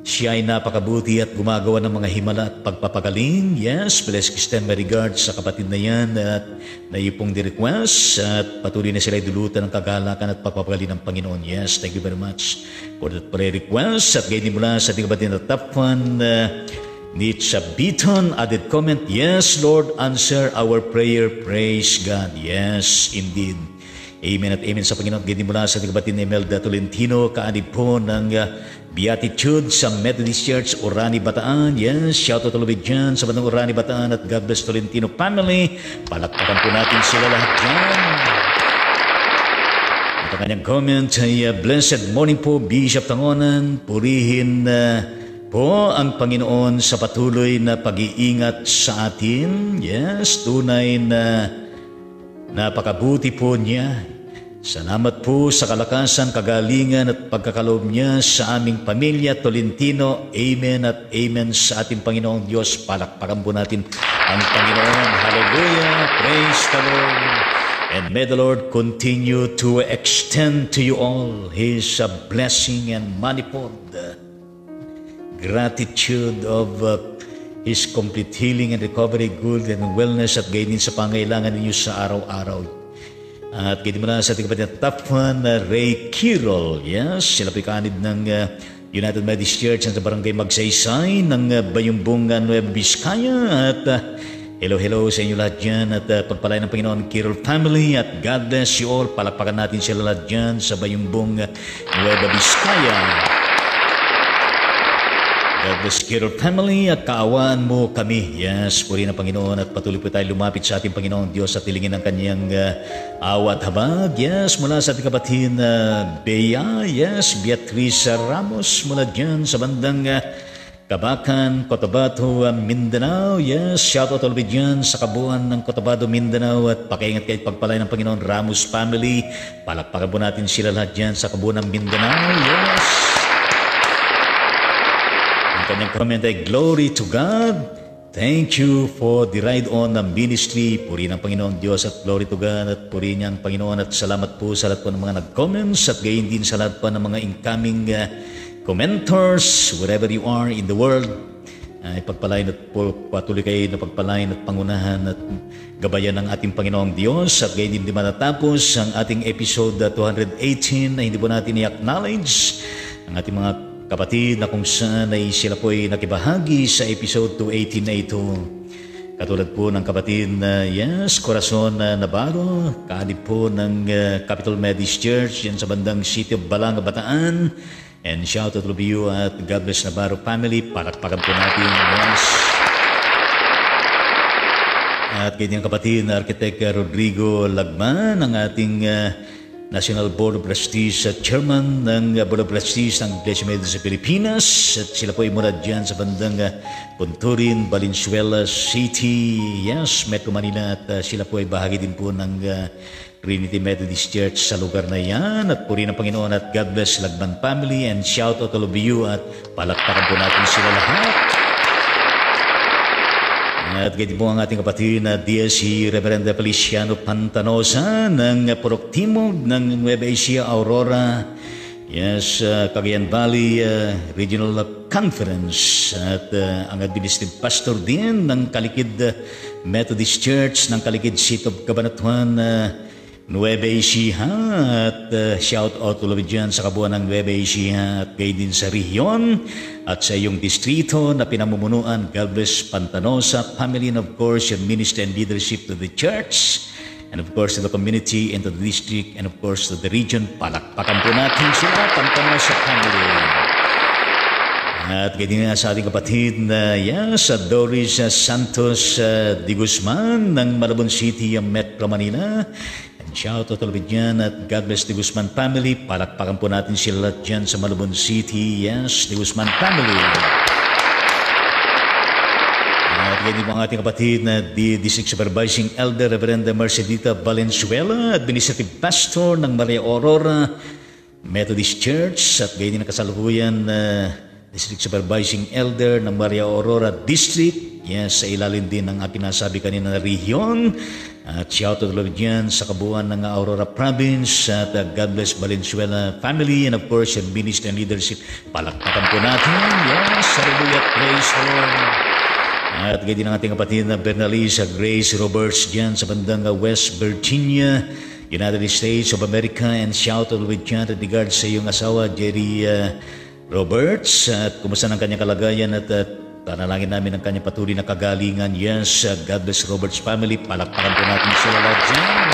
siya ay napakabuti at gumagawa ng mga himala at pagpapagaling. Yes, bless extend my regards sa kapatid na yan at na iyong request at patuloy na sila idulutan ng kagalakan at pagpapagaling ng Panginoon. Yes, thank you very much for that prayer request. At gayon din mula sa ating kapatid na top one, Nietzsche Beaton added comment, yes, Lord, answer our prayer. Praise God. Yes, indeed. Amen at amen sa Panginoon. Gayon din mula sa ating kapatid na Imelda Tolentino, kaanib po ng Beatitude sa Methodist Church, Orani, Bataan. Yes, shout out ulit dyan sa bandang Orani, Bataan at God bless Tolentino family. Palakpakan po natin sila lahat dyan. At ang kanyang comment ay blessed morning po, Bishop Tangonan. Purihin po ang Panginoon sa patuloy na pag-iingat sa atin. Yes, tunay na napakabuti po niya. Salamat po sa kalakasan, kagalingan at pagkakaloob niya sa aming pamilya Tolentino. Amen at amen sa ating Panginoong Diyos. Palakpakan po natin ang Panginoon. Hallelujah. Praise the Lord. And may the Lord continue to extend to you all His blessing and manifold gratitude of His complete healing and recovery, good and wellness at gayon din sa pangailangan ninyo sa araw-araw. At gayon mula sa ating kapatid na top one, Ray Kirol. Yes, sila po'y kaanib ng United Methodist Church sa barangay Magsaysay ng Bayumbong, Nueva Vizcaya. At hello sa inyo lahat dyan at pagpalain ng Panginoon Kirol family at God bless you all. Palakpakan natin sila lahat dyan sa Bayumbong, Nueva Vizcaya. God bless Kirol family at kaawaan mo kami. Yes, puri ng Panginoon at patuloy po tayo lumapit sa ating Panginoon Diyos at tilingin ang kanyang awa at habag. Yes, mula sa ating kapatid Bea. Yes, Beatriz Ramos mula dyan sa bandang Kabakan, Cotabato, Mindanao. Yes, shout out ulit dyan sa kabuuan ng Cotabato, Mindanao at pakiingat kayo pagpalay ng Panginoon Ramos family. Palakpakan po natin sila lahat dyan sa kabuuan ng Mindanao. Yes. Kanyang comment ay, glory to God. Thank you for the ride on the ministry. Puri ng Panginoon Diyos at glory to God at puri niya ang Panginoon at salamat po sa lahat po ng mga nag-comments at gayon din sa lahat po ng mga incoming commenters wherever you are in the world. Pagpalain at patuloy kayo na pagpalain at pangunahan at gabayan ng ating Panginoong Diyos at gayon din di matatapos ang ating episode 218 na hindi po natin i-acknowledge ang ating mga kapatid na kung saan ay sila po ay nakibahagi sa episode 218 na ito. Katulad po ng kapatid na yes, Corazon Navarro, kaanib po ng Capital Methodist Church yan sa bandang City of Balanga, Bataan. And shout out to you at God bless Navarro family. Palakpakan po natin. Yes. At ganyan kapatid na Architect Rodrigo Lagman, ang ating National Board of Trustees Chairman ng Board of Trustees ng Iglesia Methodist sa Pilipinas. At sila po ay mula dyan sa bandang Punturin, Valenzuela City, yes, Metro Manila. At sila po ay bahagi din po ng Trinity Methodist Church sa lugar na yan. At puri ng Panginoon at God bless Lagman family and shout out to all of you at palakpakan po natin sila lahat. At ganyan po ang ating kapatid na DSC Reverenda Feliciano Pantanosa ng Purok Timog ng Nueva Ecija, Aurora, Yes, Cagayan Valley Regional Conference at ang administrative pastor din ng Kalikid Methodist Church ng Kalikid City of Cabanatuan, Nueva Ecija, at shout out to dyan sa kabuuan ng Nueva Ecija at gayon din sa rehiyon at sa iyong distrito na pinamumunuan. God bless Pantanosa family, and of course your ministry and leadership to the church, and of course to the community and to the district, and of course to the region. Palakpakan po natin sila, Pantanosa family. At ganyan nga sa ating kapatid na sa Doris Santos de Guzman ng Malabon City, Metro Manila. And shout out ulit dyan at God bless the Guzman family. Palakpakan po natin sila dyan sa Malabon City. Yes, the Guzman family. At ganyan po ang ating kapatid na District Supervising Elder Reverend Mercedita Valenzuela, Administrative Pastor ng Maria Aurora Methodist Church, at ganyan ang kasalukuyan District Supervising Elder ng Maria Aurora District. Yes, sa ilalim din ng aking nasabi kanina na rehiyon. At shout out ulit dyan sa kabuuan ng Aurora Province at God bless Valenzuela family, and of course your ministry and leadership. Palakpakan po natin. Yes, hallelujah, praise the Lord. At ganyan ang ating kapatid na Bernalisa Grace Roberts dyan sa bandang West Virginia, United States of America, and shout out with dyan with regards sa iyong asawa Jerry Roberts, at kumusta ng kanyang kalagayan, at panalangin namin ang kanyang patuloy na kagalingan. Yes, God bless Roberts family. Palakpakan po natin sila lahat dyan.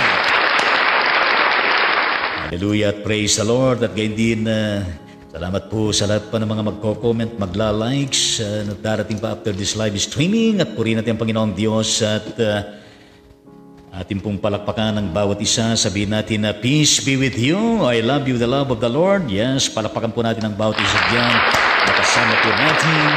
Hallelujah at praise the Lord. At gayon din salamat po sa lahat pa ng mga magko-comment, magla-likes na darating pa after this live streaming. At purihin natin ang Panginoong Diyos at ating pong palakpakan ng bawat isa. Sabihin natin na peace be with you. I love you, the love of the Lord. Yes, palakpakan po natin ang bawat isa dyan. Nakasama po natin.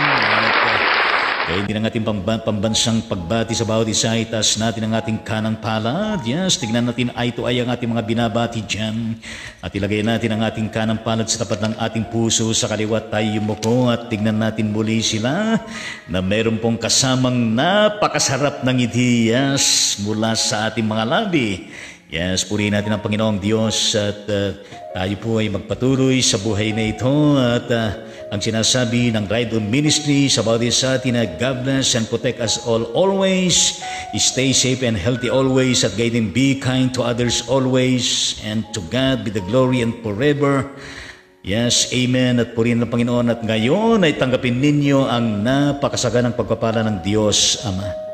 Kaya hindi ng ating pambansang pagbati sa bawat isa, itaas natin ang ating kanang palad. Yes, tignan natin eye to eye ang ating mga binabati dyan. At ilagay natin ang ating kanang palad sa tapat ng ating puso, sa kaliwa tayo yumuko, at tignan natin muli sila na meron pong kasamang napakasarap ng ngiti, yes, mula sa ating mga labi. Yes, purihin natin ang Panginoong Diyos at tayo po ay magpatuloy sa buhay na ito. At ang sinasabi ng Ride On Ministry sa bawat isa atin na God bless and protect us all always. Stay safe and healthy always, at gayon be kind to others always, and to God be the glory and forever. Yes, amen. At purihin ng Panginoon, at ngayon ay tanggapin ninyo ang napakasaganang pagpapala ng Diyos Ama.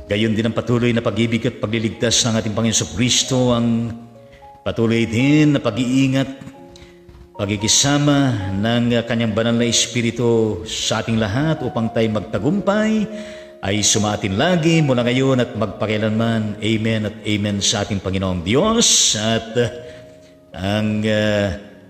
Gayon din ang patuloy na pag-ibig at pagliligtas ng ating Panginoon Kristo, ang patuloy din na pag-iingat, pagkikisama ng Kanyang banal na Espiritu sa ating lahat upang tayo magtagumpay ay sumatin lagi mula ngayon at magpakailanman. Amen at amen sa ating Panginoong Diyos. At ang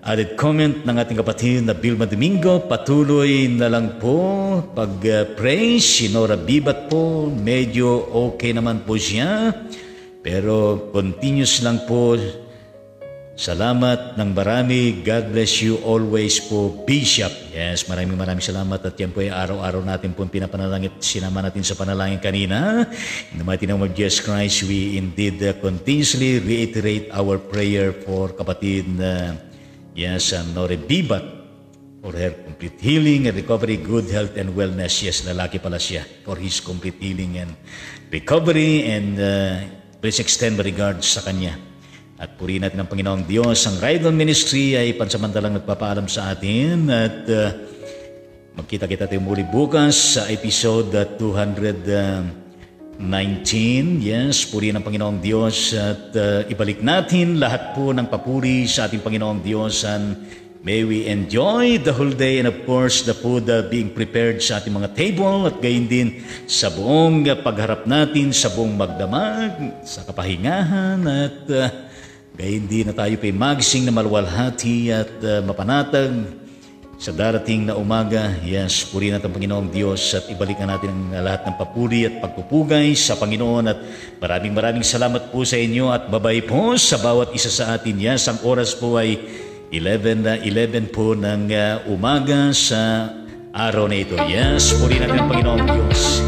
added comment ng ating kapatid na Vilma Domingo, patuloy na lang po pag-praise. Si Nora Bibat po, medyo okay naman po siya, pero continuous lang po. Salamat ng marami. God bless you always po, Bishop. Yes, maraming salamat. At yan po ay araw-araw natin po pinapanalangin. Sinama natin sa panalangin kanina. In the mighty name of Jesus Christ, we indeed continuously reiterate our prayer for kapatid na Nore Bibat, for her complete healing and recovery, good health and wellness. Yes, lalaki pala siya. For his complete healing and recovery, and please extend my regards sa kanya. At purihin natin ang Panginoong Diyos. Ang Ride On Ministry ay pansamantalang nagpapaalam sa atin, at magkita-kita tayo muli bukas sa episode 219. Yes, purihin ang Panginoong Diyos, at ibalik natin lahat po ng papuri sa ating Panginoong Diyos, and may we enjoy the whole day, and of course the food being prepared sa ating mga table, at gayon din sa buong pagharap natin sa buong magdamag, sa kapahingahan, at gayon din na tayo pa'y magising na maluwalhati at mapanatag sa darating na umaga. Yes, purihin natin ang Panginoong Diyos, at ibalik na natin ang lahat ng papuri at pagpupugay sa Panginoon. At maraming salamat po sa inyo, at babay po sa bawat isa sa atin. Yes, ang oras po ay 11 po ng umaga sa araw na ito. Yes, purihin natin ang Panginoong Diyos.